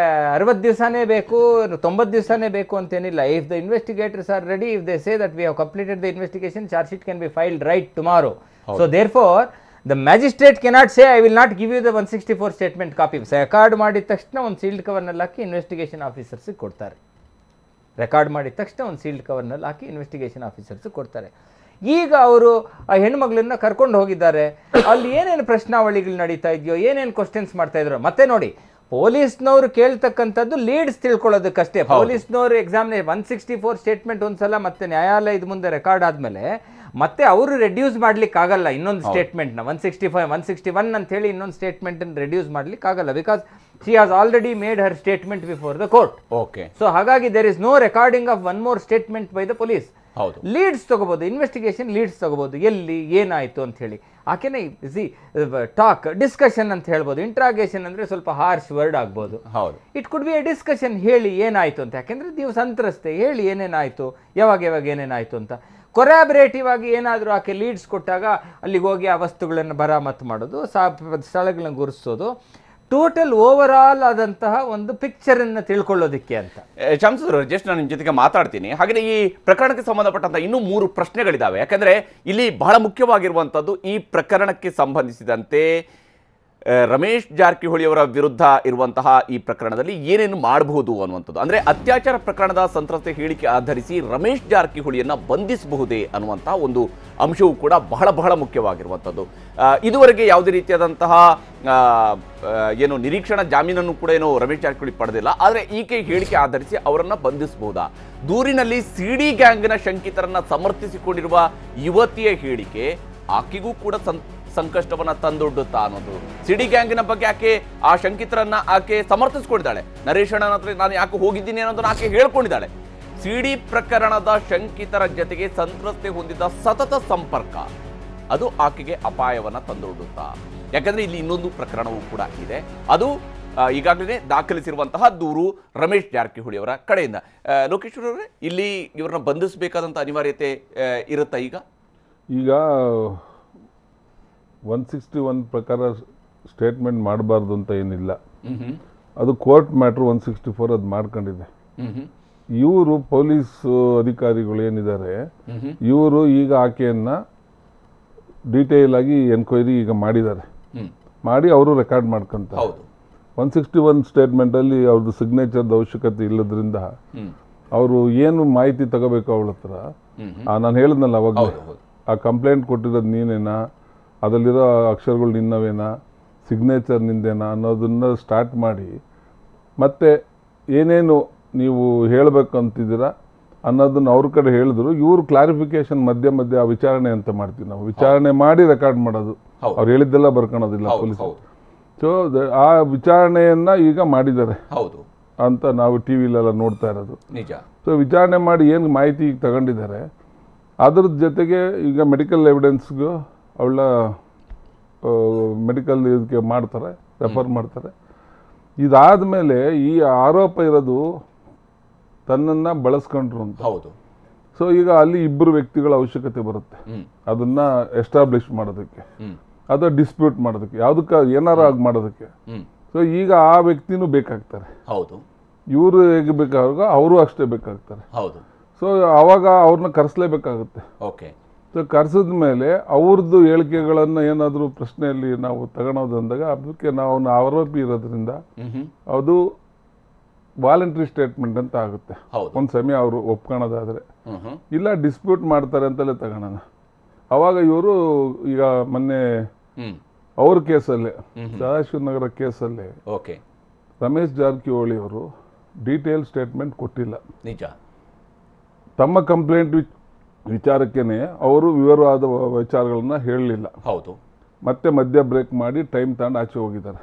60 ದಿವಸನೇ ಬೇಕು, 90 ದಿವಸನೇ ಬೇಕು ಅಂತೇನಿಲ್ಲ. If the investigators are ready, if they say that we have completed the investigation, charge sheet can be filed right tomorrow. So therefore the magistrate cannot say I will not give you the 164 statement copy. Record ಮಾಡಿದ ತಕ್ಷಣ ಒಂದು sealed ಕವರ್ನಲ್ಲಿ ಹಾಕಿ investigation ಆಫೀಸರ್ಸಿಗೆ ಕೊಡ್ತಾರೆ. Record ಮಾಡಿದ ತಕ್ಷಣ ಒಂದು sealed ಕವರ್ನಲ್ಲಿ ಹಾಕಿ investigation ಆಫೀಸರ್ಸಿಗೆ ಕೊಡ್ತಾರೆ. ಈಗ ಅವರು ಆ ಹೆಣ್ಮಗಳನ್ನ ಕರ್ಕೊಂಡು ಹೋಗಿದ್ದಾರೆ, ಅಲ್ಲಿ ಏನೇನು ಪ್ರಶ್ನಾವಳಿಗಳು ನಡೀತಾ ಇದೆಯೋ, ಏನೇನು ಕ್ವಶನ್ಸ್ ಮಾಡ್ತಾ ಇದ್ರು. ಮತ್ತೆ ನೋಡಿ, ಪೊಲೀಸ್ನವರು ಕೇಳ್ತಕ್ಕಂಥದ್ದು ಲೀಡ್ಸ್ ತಿಳ್ಕೊಳ್ಳೋದಕ್ಕಷ್ಟೇ. ಪೊಲೀಸ್ನವರು ಎಕ್ಸಾಮಿನೇಷನ್ 164 ಸ್ಟೇಟ್ಮೆಂಟ್ ಒಂದ್ಸಲ ಮತ್ತೆ ನ್ಯಾಯಾಲಯದ ಮುಂದೆ ರೆಕಾರ್ಡ್ ಆದಮೇಲೆ ಮತ್ತೆ ಅವರು ರೆಡ್ಯೂಸ್ ಮಾಡ್ಲಿಕ್ಕೆ ಆಗಲ್ಲ ಇನ್ನೊಂದು ಸ್ಟೇಟ್ಮೆಂಟ್ನ 165 161 ಅಂತ ಹೇಳಿ ಇನ್ನೊಂದು ಸ್ಟೇಟ್ಮೆಂಟನ್ನು ರೆಡ್ಯೂಸ್ ಮಾಡ್ಲಿಕ್ಕೆ ಆಗಲ್ಲ, because she has already made her statement before the court. Okay, so ಹಾಗಾಗಿ there is no recording of one more statement by the police. ಹೌದು, ಲೀಡ್ಸ್ ತಗೋಬಹುದು, ಇನ್ವೆಸ್ಟಿಗೇಷನ್ ಲೀಡ್ಸ್ ತಗೋಬಹುದು, ಎಲ್ಲಿ ಏನಾಯ್ತು ಅಂತ ಹೇಳಿ. ಆಕೆನೇ ಟಾಕ್ ಡಿಸ್ಕಷನ್ ಅಂತ ಹೇಳ್ಬೋದು. ಇಂಟ್ರಾಗೇಷನ್ ಅಂದ್ರೆ ಸ್ವಲ್ಪ ಹಾರ್ಶ್ ವರ್ಡ್ ಆಗ್ಬೋದು. ಹೌದು, it could be A discussion, ಹೇಳಿ ಏನಾಯ್ತು ಅಂತ. ಯಾಕೆಂದ್ರೆ ನೀವು ಸಂತ್ರಸ್ತೆ, ಹೇಳಿ ಏನೇನಾಯ್ತು, ಯಾವಾಗ ಏನೇನಾಯ್ತು ಅಂತ. ಕೊರಾಬರೇಟಿವ್ ಆಗಿ ಏನಾದರೂ ಆಕೆ ಲೀಡ್ಸ್ ಕೊಟ್ಟಾಗ ಅಲ್ಲಿಗೆ ಹೋಗಿ ಆ ವಸ್ತುಗಳನ್ನು ಬರಾಮತ್ತು ಮಾಡೋದು, ಸ್ಥಳಗಳನ್ನ ಗುರುತಿಸೋದು, ಟೋಟಲ್ ಓವರ್ ಆಲ್ ಆದಂತಹ ಒಂದು ಪಿಕ್ಚರ್ ಅನ್ನು ತಿಳ್ಕೊಳ್ಳೋದಿಕ್ಕೆ ಅಂತ. ಶಾಮಸುಂದರ್, ಜಸ್ಟ್ ನಾನು ನಿಮ್ಮ ಜೊತೆಗೆ ಮಾತಾಡ್ತೀನಿ. ಹಾಗೆ ಈ ಪ್ರಕರಣಕ್ಕೆ ಸಂಬಂಧಪಟ್ಟಂತ ಇನ್ನೂ 3 ಪ್ರಶ್ನೆಗಳಿದ್ದಾವೆ. ಯಾಕಂದ್ರೆ ಇಲ್ಲಿ ಬಹಳ ಮುಖ್ಯವಾಗಿರುವಂಥದ್ದು ಈ ಪ್ರಕರಣಕ್ಕೆ ಸಂಬಂಧಿಸಿದಂತೆ ರಮೇಶ್ ಜಾರಕಿಹೊಳಿ ಅವರ ವಿರುದ್ಧ ಇರುವಂತಹ ಈ ಪ್ರಕರಣದಲ್ಲಿ ಏನೇನು ಮಾಡಬಹುದು ಅನ್ನುವಂಥದ್ದು. ಅಂದ್ರೆ ಅತ್ಯಾಚಾರ ಪ್ರಕರಣದ ಸಂತ್ರಸ್ತೆ ಹೇಳಿಕೆ ಆಧರಿಸಿ ರಮೇಶ್ ಜಾರಕಿಹೊಳಿಯನ್ನ ಬಂಧಿಸಬಹುದೇ ಅನ್ನುವಂತಹ ಒಂದು ಅಂಶವೂ ಕೂಡ ಬಹಳ ಬಹಳ ಮುಖ್ಯವಾಗಿರುವಂಥದ್ದು. ಇದುವರೆಗೆ ಯಾವುದೇ ರೀತಿಯಾದಂತಹ ಏನು ನಿರೀಕ್ಷಣಾ ಜಾಮೀನನ್ನು ಕೂಡ ಏನು ರಮೇಶ್ ಜಾರಕಿಹೊಳಿ ಪಡೆದಿಲ್ಲ. ಆದರೆ ಈಕೆ ಹೇಳಿಕೆ ಆಧರಿಸಿ ಅವರನ್ನ ಬಂಧಿಸಬಹುದಾ? ದೂರಿನಲ್ಲಿ ಸಿಡಿ ಗ್ಯಾಂಗ್ನ ಶಂಕಿತರನ್ನ ಸಮರ್ಥಿಸಿಕೊಂಡಿರುವ ಯುವತಿಯ ಹೇಳಿಕೆ ಆಕೆಗೂ ಕೂಡ ಸಂಕಷ್ಟವನ್ನ ತಂದೊಡ್ಡುತ್ತಾ ಅನ್ನೋದು. ಸಿಡಿ ಗ್ಯಾಂಗಿನ ಬಗ್ಗೆ ಆಕೆ ಆ ಶಂಕಿತರನ್ನ ಆಕೆ ಸಮರ್ಥಿಸ್ಕೊಂಡಿದ್ದಾಳೆ. ನರೇಶ್ ಅಣ್ಣನ ಹತ್ರ ನಾನು ಯಾಕೆ ಹೋಗಿದ್ದೀನಿ ಅನ್ನೋದನ್ನ ಆಕೆ ಹೇಳ್ಕೊಂಡಿದ್ದಾಳೆ. ಸಿಡಿ ಪ್ರಕರಣದ ಶಂಕಿತರ ಜೊತೆಗೆ ಸಂತ್ರಸ್ತೆ ಹೊಂದಿದ್ದ ಸತತ ಸಂಪರ್ಕ ಅದು ಆಕೆಗೆ ಅಪಾಯವನ್ನ ತಂದೊಡ್ಡುತ್ತಾ. ಯಾಕಂದ್ರೆ ಇಲ್ಲಿ ಇನ್ನೊಂದು ಪ್ರಕರಣವೂ ಕೂಡ ಇದೆ. ಅದು ಈಗಾಗಲೇ ದಾಖಲಿಸಿರುವಂತಹ ದೂರು ರಮೇಶ್ ಜಾರಕಿಹೊಳಿ ಅವರ ಕಡೆಯಿಂದ. ಲೋಕೇಶ್ವರ ಅವರೇ, ಇಲ್ಲಿ ಇವರನ್ನ ಬಂಧಿಸಬೇಕಾದಂಥ ಅನಿವಾರ್ಯತೆ ಇರುತ್ತಾ? ಈಗ 161 ಪ್ರಕಾರ ಸ್ಟೇಟ್ಮೆಂಟ್ ಮಾಡಬಾರ್ದು ಅಂತ ಏನಿಲ್ಲ. ಅದು ಕೋರ್ಟ್ ಮ್ಯಾಟ್ರ್ 164 ಅದು ಮಾಡ್ಕೊಂಡಿದೆ. ಇವರು ಪೊಲೀಸ್ ಅಧಿಕಾರಿಗಳು ಏನಿದ್ದಾರೆ, ಇವರು ಈಗ ಆಕೆಯನ್ನ ಡೀಟೇಲ್ ಆಗಿ ಎನ್ಕ್ವೈರಿ ಈಗ ಮಾಡಿದ್ದಾರೆ. ಮಾಡಿ ಅವರು ರೆಕಾರ್ಡ್ ಮಾಡ್ಕೊಂತಾರೆ. 161 ಸ್ಟೇಟ್ಮೆಂಟಲ್ಲಿ ಅವ್ರದ್ದು ಸಿಗ್ನೇಚರ್ದ ಅವಶ್ಯಕತೆ ಇಲ್ಲದ್ರಿಂದ ಅವರು ಏನು ಮಾಹಿತಿ ತಗೋಬೇಕು ಅವಳ ಹತ್ರ, ನಾನು ಹೇಳಿದ್ನಲ್ಲ ಅವಾಗ, ಆ ಕಂಪ್ಲೇಂಟ್ ಕೊಟ್ಟಿರೋದು ನೀನೇನಾ, ಅದರಲ್ಲಿರೋ ಅಕ್ಷರಗಳು ನಿನ್ನವೇನಾ, ಸಿಗ್ನೇಚರ್ ನಿಂದೇನಾ ಅನ್ನೋದನ್ನ ಸ್ಟಾರ್ಟ್ ಮಾಡಿ ಮತ್ತೆ ಏನೇನು ನೀವು ಹೇಳಬೇಕು ಅಂತಿದ್ದೀರಾ ಅನ್ನೋದನ್ನ ಅವ್ರ ಕಡೆ ಹೇಳಿದ್ರು. ಇವರು ಕ್ಲಾರಿಫಿಕೇಶನ್ ಮಧ್ಯ ಮಧ್ಯ ವಿಚಾರಣೆ ಅಂತ ಮಾಡ್ತೀವಿ ನಾವು. ವಿಚಾರಣೆ ಮಾಡಿ ರೆಕಾರ್ಡ್ ಮಾಡೋದು, ಅವ್ರು ಹೇಳಿದ್ದೆಲ್ಲ ಬರ್ಕೊಳೋದಿಲ್ಲ ಪೊಲೀಸ್. ಸೊ ಆ ವಿಚಾರಣೆಯನ್ನ ಈಗ ಮಾಡಿದ್ದಾರೆ ಅಂತ ನಾವು ಟಿವಿಲೆಲ್ಲ ನೋಡ್ತಾ ಇರೋದು ನಿಜ. ಸೊ ವಿಚಾರಣೆ ಮಾಡಿ ಏನು ಮಾಹಿತಿ ಈಗ ತಗೊಂಡಿದ್ದಾರೆ, ಅದ್ರ ಜೊತೆಗೆ ಈಗ ಮೆಡಿಕಲ್ ಎವಿಡೆನ್ಸ್ಗೂ ಅವಳ ಮೆಡಿಕಲ್ ಇದಕ್ಕೆ ಮಾಡ್ತಾರೆ, ರೆಫರ್ ಮಾಡ್ತಾರೆ. ಇದಾದ ಮೇಲೆ ಈ ಆರೋಪ ಇರೋದು ತನ್ನನ್ನು ಬಳಸ್ಕೊಂಡ್ರು ಅಂತ. ಹೌದು. ಸೊ ಈಗ ಅಲ್ಲಿ 2 ವ್ಯಕ್ತಿಗಳ ಅವಶ್ಯಕತೆ ಬರುತ್ತೆ ಅದನ್ನ ಎಸ್ಟಾಬ್ಲಿಷ್ ಮಾಡೋದಕ್ಕೆ, ಅಥವಾ ಡಿಸ್ಪ್ಯೂಟ್ ಮಾಡೋದಕ್ಕೆ, ಯಾವುದಕ್ಕೆ ಏನಾರು ಆಗಿ ಮಾಡೋದಕ್ಕೆ. ಸೊ ಈಗ ಆ ವ್ಯಕ್ತಿನೂ ಬೇಕಾಗ್ತಾರೆ. ಹೌದು. ಇವರು ಹೇಗೆ ಬೇಕಾಗ ಅವರು ಅಷ್ಟೇ ಬೇಕಾಗ್ತಾರೆ. ಹೌದು. ಸೊ ಅವಾಗ ಅವ್ರನ್ನ ಕರೆಸಲೇಬೇಕಾಗುತ್ತೆ. ಓಕೆ. ಸೊ ಕರೆಸಿದ ಮೇಲೆ ಅವ್ರದ್ದು ಹೇಳಿಕೆಗಳನ್ನು ಏನಾದರೂ ಪ್ರಶ್ನೆಯಲ್ಲಿ ನಾವು ತಗೊಳೋದು ಅಂದಾಗ ಅದಕ್ಕೆ ನಾವು ಆರೋಪಿ ಇರೋದ್ರಿಂದ ಅದು ವಾಲಂಟ್ರಿ ಸ್ಟೇಟ್ಮೆಂಟ್ ಅಂತ ಆಗುತ್ತೆ ಒಂದು ಸಮಯ ಅವರು ಒಪ್ಕೊಳ್ಳೋದಾದ್ರೆ. ಇಲ್ಲ ಡಿಸ್ಪ್ಯೂಟ್ ಮಾಡ್ತಾರೆ ಅಂತಲೇ ತಗೊಳೋಣ. ಅವಾಗ ಇವರು ಈಗ ಮೊನ್ನೆ ಅವ್ರ ಕೇಸಲ್ಲೇ, ಸದಾಶಿವನಗರ ಕೇಸಲ್ಲೇ ರಮೇಶ್ ಜಾರಕಿಹೊಳಿ ಅವರು ಡೀಟೇಲ್ ಸ್ಟೇಟ್ಮೆಂಟ್ ಕೊಟ್ಟಿಲ್ಲ. ನಿಜ. ತಮ್ಮ ಕಂಪ್ಲೇಂಟ್ ವಿಚಾರಕ್ಕೇನೆ ಅವರು ವಿವರವಾದ ವಿಚಾರಗಳನ್ನ ಹೇಳಲಿಲ್ಲ. ಹೌದು. ಮತ್ತೆ ಮಧ್ಯ ಬ್ರೇಕ್ ಮಾಡಿ ಟೈಮ್ ತಗೊಂಡು ಆಚೆ ಹೋಗಿದ್ದಾರೆ.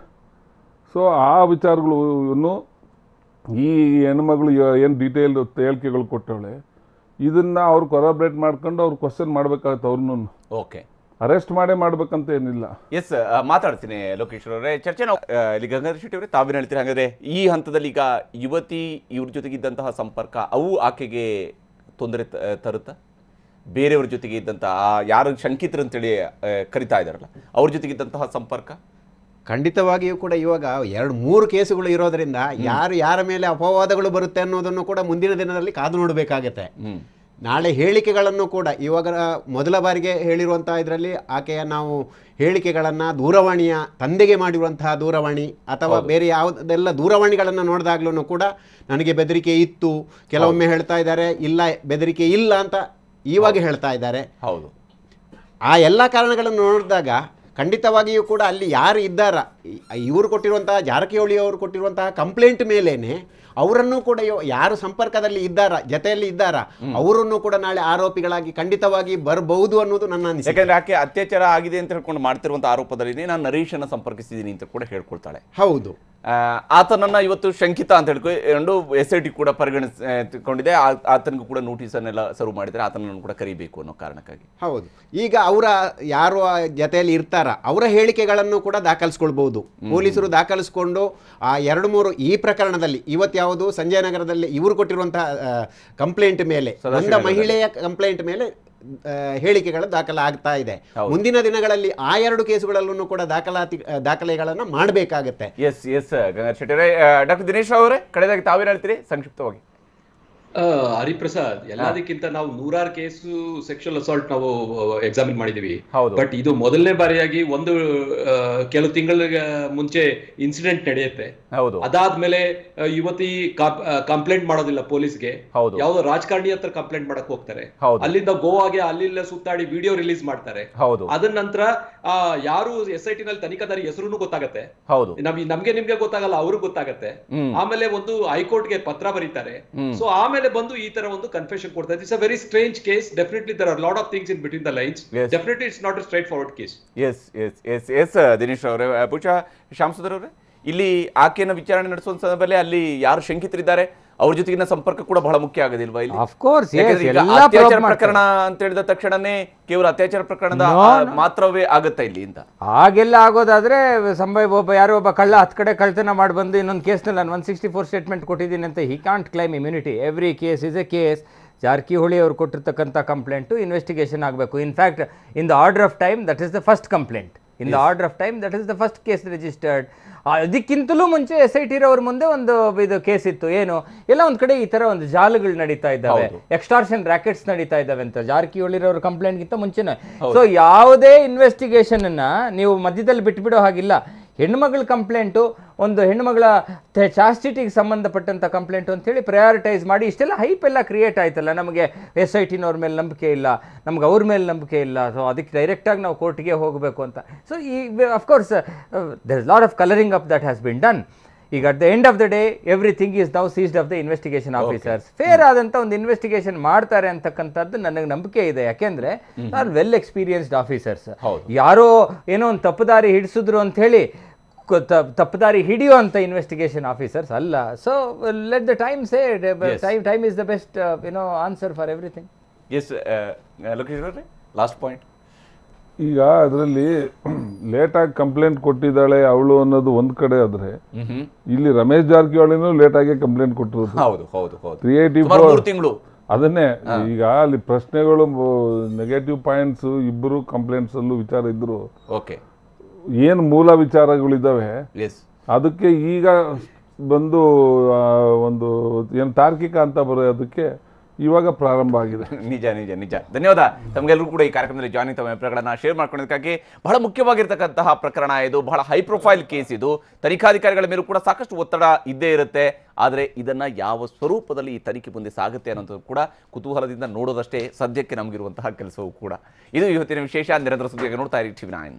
ಸೊ ಆ ವಿಚಾರಗಳು ಈ ಹೆಣ್ಮಗಳು ಏನು ಡೀಟೇಲ್ ಹೇಳಿಕೆಗಳು ಕೊಟ್ಟವಳೆ, ಇದನ್ನ ಅವ್ರು ಕೊರಾಬ್ರೇಟ್ ಮಾಡ್ಕೊಂಡು ಅವ್ರು ಕ್ವಶನ್ ಮಾಡ್ಬೇಕಾಗತ್ತೆ ಅವ್ರನ್ನೂ. ಓಕೆ. ಅರೆಸ್ಟ್ ಮಾಡೇ ಮಾಡ್ಬೇಕಂತ ಏನಿಲ್ಲ. ಎಸ್, ಮಾತಾಡ್ತೀನಿ ಲೋಕೇಶ್ವರ ಅವರೇ. ಚರ್ಚೆ ನಾವು ಇಲ್ಲಿ ಗಂಗಾಧರ ಶೆಟ್ಟಿ ಅವರೇ ತಾವೇನು ಹೇಳ್ತೀರಿ? ಹಾಗಾದ್ರೆ ಈ ಹಂತದಲ್ಲಿ ಈಗ ಯುವತಿ ಇವ್ರ ಜೊತೆಗಿದ್ದಂತಹ ಸಂಪರ್ಕ ಅವು ಆಕೆಗೆ ತೊಂದರೆ ತರುತ್ತಾ? ಬೇರೆಯವ್ರ ಜೊತೆಗೆ ಇದ್ದಂತಹ ಯಾರು ಶಂಕಿತರು ಅಂತೇಳಿ ಕರಿತಾ ಇದ್ದಾರಲ್ಲ ಅವ್ರ ಜೊತೆಗಿದ್ದಂತಹ ಸಂಪರ್ಕ ಖಂಡಿತವಾಗಿಯೂ ಕೂಡ ಇವಾಗ 2-3 ಕೇಸುಗಳು ಇರೋದ್ರಿಂದ ಯಾರ ಮೇಲೆ ಅಪವಾದಗಳು ಬರುತ್ತೆ ಅನ್ನೋದನ್ನು ಕೂಡ ಮುಂದಿನ ದಿನದಲ್ಲಿ ಕಾದು ನೋಡಬೇಕಾಗತ್ತೆ. ನಾಳೆ ಹೇಳಿಕೆಗಳನ್ನು ಕೂಡ ಇವಾಗ ಮೊದಲ ಬಾರಿಗೆ ಹೇಳಿರುವಂತಹ ಇದರಲ್ಲಿ ಆಕೆಯ ನಾವು ಹೇಳಿಕೆಗಳನ್ನು ದೂರವಾಣಿಯ ತಂದೆಗೆ ಮಾಡಿರುವಂತಹ ದೂರವಾಣಿ ಅಥವಾ ಬೇರೆ ಯಾವುದೆಲ್ಲ ದೂರವಾಣಿಗಳನ್ನು ನೋಡಿದಾಗ್ಲೂ ಕೂಡ ನನಗೆ ಬೆದರಿಕೆ ಇತ್ತು, ಕೆಲವೊಮ್ಮೆ ಹೇಳ್ತಾ ಇದ್ದಾರೆ ಇಲ್ಲ ಬೆದರಿಕೆ ಇಲ್ಲ ಅಂತ ಈವಾಗ ಹೇಳ್ತಾ ಇದ್ದಾರೆ. ಹೌದು, ಆ ಎಲ್ಲ ಕಾರಣಗಳನ್ನು ನೋಡಿದಾಗ ಖಂಡಿತವಾಗಿಯೂ ಕೂಡ ಅಲ್ಲಿ ಯಾರು ಇದ್ದಾರ, ಇವರು ಕೊಟ್ಟಿರುವಂತಹ ಜಾರಕಿಹೊಳಿ ಅವರು ಕೊಟ್ಟಿರುವಂತಹ ಕಂಪ್ಲೇಂಟ್ ಮೇಲೇನೆ ಅವರನ್ನು ಕೂಡ ಯಾರು ಸಂಪರ್ಕದಲ್ಲಿ ಇದ್ದಾರ, ಜೊತೆಯಲ್ಲಿ ಇದ್ದಾರ, ಅವರನ್ನು ಕೂಡ ನಾಳೆ ಆರೋಪಿಗಳಾಗಿ ಖಂಡಿತವಾಗಿ ಬರಬಹುದು ಅನ್ನೋದು ನನ್ನ ಅನಿಸಿಕೆ. ಯಾಕಂದ್ರೆ ಆಕೆ ಅತ್ಯಾಚಾರ ಆಗಿದೆ ಅಂತ ಹೇಳ್ಕೊಂಡು ಮಾಡ್ತಿರುವಂತ ಆರೋಪದಲ್ಲಿ ನಾನು ನರೇಶನ್ನ ಸಂಪರ್ಕಿಸಿದ್ದೀನಿ ಅಂತ ಕೂಡ ಹೇಳ್ಕೊಳ್ತಾಳೆ. ಹೌದು, ಆತನನ್ನ ಇವತ್ತು ಶಂಕಿತ ಅಂತ ಹೇಳ್ಕೊಂಡು SIT ಕೂಡ ಪರಿಗಣಿಸಿಕೊಂಡಿದೆ. ಆತನಿಗೂ ಕೂಡ ನೋಟಿಸನ್ನೆಲ್ಲ ಸರ್ವ್ ಮಾಡಿದರೆ ಆತನನ್ನು ಕೂಡ ಕರಿಬೇಕು ಅನ್ನೋ ಕಾರಣಕ್ಕಾಗಿ. ಹೌದು. ಈಗ ಅವರ ಯಾರು ಜೊತೆಯಲ್ಲಿ ಇರ್ತಾರ ಅವರ ಹೇಳಿಕೆಗಳನ್ನು ಕೂಡ ದಾಖಲಿಸ್ಕೊಳ್ಬಹುದು. ಪೊಲೀಸರು ದಾಖಲಿಸ್ಕೊಂಡು ಆ 2-3 ಈ ಪ್ರಕರಣದಲ್ಲಿ ಇವತ್ತು ಯಾವುದು ಸಂಜಯ್ ನಗರದಲ್ಲಿ ಇವರು ಕೊಟ್ಟಿರುವಂತಹ ಕಂಪ್ಲೇಂಟ್ ಮೇಲೆ, ಒಂದು ಮಹಿಳೆಯ ಕಂಪ್ಲೇಂಟ್ ಮೇಲೆ ಹೇಳಿಕೆಗಳು ದಾಖಲಾಗ್ತಾ ಇದೆ. ಮುಂದಿನ ದಿನಗಳಲ್ಲಿ ಆ 2 ಕೇಸುಗಳಲ್ಲೂ ಕೂಡ ದಾಖಲೆಗಳನ್ನು ಮಾಡಬೇಕಾಗತ್ತೆ. ಎಸ್ ಗಂಗಾಧರ್ ಶೆಟ್ಟಿ ಅವರೇ, ಡಾಕ್ಟರ್ ದಿನೇಶ್ ಅವರೇ, ಕಡೆದಾಗಿ ತಾವೇನು ಹೇಳ್ತೀರಿ ಸಂಕ್ಷಿಪ್ತವಾಗಿ? ಹರಿಪ್ರಸಾದ್, ಎಲ್ಲದಕ್ಕಿಂತ ನಾವು 100 ಕೇಸು ಸೆಕ್ಷುವಲ್ ಅಸಾಲ್ಟ್ ನಾವು ಎಕ್ಸಾಮಿನ್ ಮಾಡಿದೀವಿ. ಬಟ್ ಇದು ಮೊದಲನೇ ಬಾರಿಯಾಗಿ ಕೆಲವು ತಿಂಗಳ ಮುಂಚೆ ಇನ್ಸಿಡೆಂಟ್ ನಡೆಯುತ್ತೆ. ಅದಾದ್ಮೇಲೆ ಯುವತಿ ಕಂಪ್ಲೇಂಟ್ ಮಾಡೋದಿಲ್ಲ ಪೊಲೀಸ್ಗೆ, ಯಾವ್ದೋ ರಾಜಕಾರಣಿ ಹತ್ರ ಕಂಪ್ಲೇಂಟ್ ಮಾಡಕ್ ಹೋಗ್ತಾರೆ. ಅಲ್ಲಿಂದ ಗೋವಾಗೆ ಅಲ್ಲಿಂದ ಸುತ್ತಾಡಿ ವಿಡಿಯೋ ರಿಲೀಸ್ ಮಾಡ್ತಾರೆ. ಅದ ನಂತರ ಯಾರು SIT ನಲ್ಲಿ ತನಿಖಾಧಾರಿ ಹೆಸರು ಗೊತ್ತಾಗತ್ತೆ, ನಮ್ಗೆ ನಿಮ್ಗೆ ಗೊತ್ತಾಗಲ್ಲ, ಅವ್ರಿಗೆ ಗೊತ್ತಾಗತ್ತೆ. ಆಮೇಲೆ ಒಂದು ಹೈಕೋರ್ಟ್ಗೆ ಪತ್ರ ಬರೀತಾರೆ. ಸೊ ಆಮೇಲೆ ಬಂದು ಈ ತರ ಒಂದು ಕನ್ಫೆಷನ್ ಕೊಡ್ತಾ ಇದೆ. It's a very strange case. Definitely there are lot of things in between the lines. Definitely it's not a straightforward case. Yes Dinesh ಅವರೇ. ಬಹುಶಃ ಶ್ಯಾಮಸುಂದರ್ ಅವರೇ, ಇಲ್ಲಿ ಆಕೆಯನ್ನು ವಿಚಾರಣೆ ನಡೆಸುವ ಸಂದರ್ಭದಲ್ಲಿ ಅಲ್ಲಿ ಯಾರು ಶಂಕಿತರಿದ್ದಾರೆ ಅವ್ರ ಜೊತೆಗಿನ ಸಂಪರ್ಕ ಕೂಡ ಬಹಳ ಮುಖ್ಯ ಆಗೋದಿಲ್ವಾ ಇಲ್ಲಿ? ಅತ್ಯಾಚಾರ ಪ್ರಕರಣ ಅಂತ ಹೇಳಿದ ತಕ್ಷಣನೇ ಕೇವಲ ಅತ್ಯಾಚಾರ ಪ್ರಕರಣದ ಮಾತ್ರವೇ ಆಗುತ್ತೆ ಇಲ್ಲಿ ಅಂತ ಹಾಗೆಲ್ಲ ಆಗೋದಾದ್ರೆ ಯಾರೋ ಒಬ್ಬ ಕಳ್ಳ 10 ಕಡೆ ಕಳ್ತನ ಮಾಡಿ ಬಂದು ಇನ್ನೊಂದು ಕೇಸ್ನಲ್ಲಿ ನಾನು 164 ಸ್ಟೇಟ್ಮೆಂಟ್ ಕೊಟ್ಟಿದ್ದೀನಿ ಅಂತ he can't claim immunity. Every case is a case. Jarkiholi ಅವರು ಕೊಟ್ಟಿರ್ತಕ್ಕಂಥ ಕಂಪ್ಲೇಂಟು ಇನ್ವೆಸ್ಟಿಗೇಷನ್ ಆಗಬೇಕು. In fact in the order of time that is the first complaint. In the order of time that is the first case registered. ಅದಕ್ಕಿಂತಲೂ ಮುಂಚೆ SIT ರವ್ರ ಮುಂದೆ ಒಂದು ಇದು case ಇತ್ತು. ಏನು, ಎಲ್ಲ ಒಂದ್ ಕಡೆ ಈ ತರ ಒಂದು ಜಾಲಗಳು ನಡೀತಾ ಇದ್ದಾವೆ, ಎಕ್ಸ್ಟಾರ್ಷನ್ ರ್ಯಾಕೆಟ್ಸ್ ನಡೀತಾ ಇದ್ದಾವೆ ಅಂತ ಜಾರಕಿಹೊಳಿರವ್ರ ಕಂಪ್ಲೇಂಟ್ಗಿಂತ ಮುಂಚೆನೆ. ಸೊ ಯಾವುದೇ ಇನ್ವೆಸ್ಟಿಗೇಷನ್ ಅನ್ನ ನೀವು ಮಧ್ಯದಲ್ಲಿ ಬಿಟ್ಬಿಡೋ ಹಾಗಿಲ್ಲ. ಹೆಣ್ಮಗಳ ಕಂಪ್ಲೇಂಟು, ಒಂದು ಹೆಣ್ಮಗಳ ಚಾಸ್ಟಿಟಿಗೆ ಸಂಬಂಧಪಟ್ಟಂಥ ಕಂಪ್ಲೇಂಟು ಅಂತೇಳಿ ಪ್ರಯಾರಿಟೈಸ್ ಮಾಡಿ ಇಷ್ಟೆಲ್ಲ ಹೈಪ್ ಎಲ್ಲ ಕ್ರಿಯೇಟ್ ಆಯ್ತಲ್ಲ. ನಮಗೆ SITನವ್ರ ಮೇಲೆ ನಂಬಿಕೆ ಇಲ್ಲ, ನಮ್ಗೆ ಅವ್ರ ಮೇಲೆ ನಂಬಿಕೆ ಇಲ್ಲ, ಸೊ ಅದಕ್ಕೆ ಡೈರೆಕ್ಟಾಗಿ ನಾವು ಕೋರ್ಟ್ಗೆ ಹೋಗಬೇಕು ಅಂತ. ಸೊ ಈ of course there is lot of colouring up that has been done. ಈಗ at the end of the day everything is now seized of the investigation officers. Fair ಆದಂಥ ಒಂದು ಇನ್ವೆಸ್ಟಿಗೇಷನ್ ಮಾಡ್ತಾರೆ ಅಂತಕ್ಕಂಥದ್ದು ನನಗೆ ನಂಬಿಕೆ ಇದೆ. ಯಾಕೆಂದ್ರೆ ಆರ್ ವೆಲ್ ಎಕ್ಸ್ಪೀರಿಯನ್ಸ್ಡ್ ಆಫೀಸರ್ಸ್. ಯಾರೋ ಏನೋ ಒಂದು ತಪ್ಪುದಾರಿ ಹಿಡಿಸಿದ್ರು ಅಂತ ಹೇಳಿ ತಪ್ಪುದಾರಿ ಹಿಡಿಯುವಂಥ ಇನ್ವೆಸ್ಟಿಗೇಷನ್ ಆಫೀಸರ್ಸ್ ಅಲ್ಲ. So let the time say time is the best answer for everything. Yes Lokesh ಅವರೇ, ಲಾಸ್ಟ್ ಪಾಯಿಂಟ್. ಈಗ ಅದರಲ್ಲಿ ಲೇಟಾಗಿ ಕಂಪ್ಲೇಂಟ್ ಕೊಟ್ಟಿದ್ದಾಳೆ ಅವಳು ಅನ್ನೋದು ಒಂದ್ ಕಡೆ ಆದ್ರೆ, ಇಲ್ಲಿ ರಮೇಶ್ ಜಾರಕಿಹೊಳಿನೂ ಲೇಟಾಗಿ ಕಂಪ್ಲೇಂಟ್ ಕೊಟ್ಟಿರೋದು. 384 ತಿಂಗಳು. ಅದನ್ನೇ ಈಗ ಅಲ್ಲಿ ಪ್ರಶ್ನೆಗಳು, ನೆಗೆಟಿವ್ ಪಾಯಿಂಟ್ಸ್, ಇಬ್ಬರು ಕಂಪ್ಲೇಂಟ್ಸ್ ಅಲ್ಲೂ ವಿಚಾರ ಇದ್ರು. ಏನ್ ಮೂಲ ವಿಚಾರಗಳಿದ್ದಾವೆ ಅದಕ್ಕೆ ಈಗ ಬಂದು ಒಂದು ಏನು ತಾರ್ಕಿಕ ಅಂತ ಬರೋದಕ್ಕೆ ಇವಾಗ ಪ್ರಾರಂಭ ಆಗಿದೆ. ನಿಜ ನಿಜ ನಿಜ. ಧನ್ಯವಾದ ತಮಗೆಲ್ಲರೂ ಕೂಡ ಈ ಕಾರ್ಯಕ್ರಮದಲ್ಲಿ ಜಾಯಿನ್ ತಮ್ಮ ಅಭಿಪ್ರಾಯಗಳನ್ನು ಶೇರ್ ಮಾಡ್ಕೊಳ್ಳೋದಕ್ಕಾಗಿ. ಬಹಳ ಮುಖ್ಯವಾಗಿರ್ತಕ್ಕಂತಹ ಪ್ರಕರಣ ಇದು, ಬಹಳ ಹೈ ಪ್ರೊಫೈಲ್ ಕೇಸ್ ಇದು. ತನಿಖಾಧಿಕಾರಿಗಳ ಮೇಲೂ ಕೂಡ ಸಾಕಷ್ಟು ಒತ್ತಡ ಇದ್ದೇ ಇರುತ್ತೆ. ಆದರೆ ಇದನ್ನು ಯಾವ ಸ್ವರೂಪದಲ್ಲಿ ಈ ತನಿಖೆ ಮುಂದೆ ಸಾಗುತ್ತೆ ಅನ್ನೋದು ಕೂಡ ಕುತೂಹಲದಿಂದ ನೋಡೋದಷ್ಟೇ ಸದ್ಯಕ್ಕೆ ನಮಗಿರುವಂತಹ ಕೆಲಸವೂ ಕೂಡ. ಇದು ಇವತ್ತಿನ ವಿಶೇಷ. ನಿರಂತರ ಸುದ್ದಿಯಾಗಿ ನೋಡ್ತಾ ಇರಿ TV9.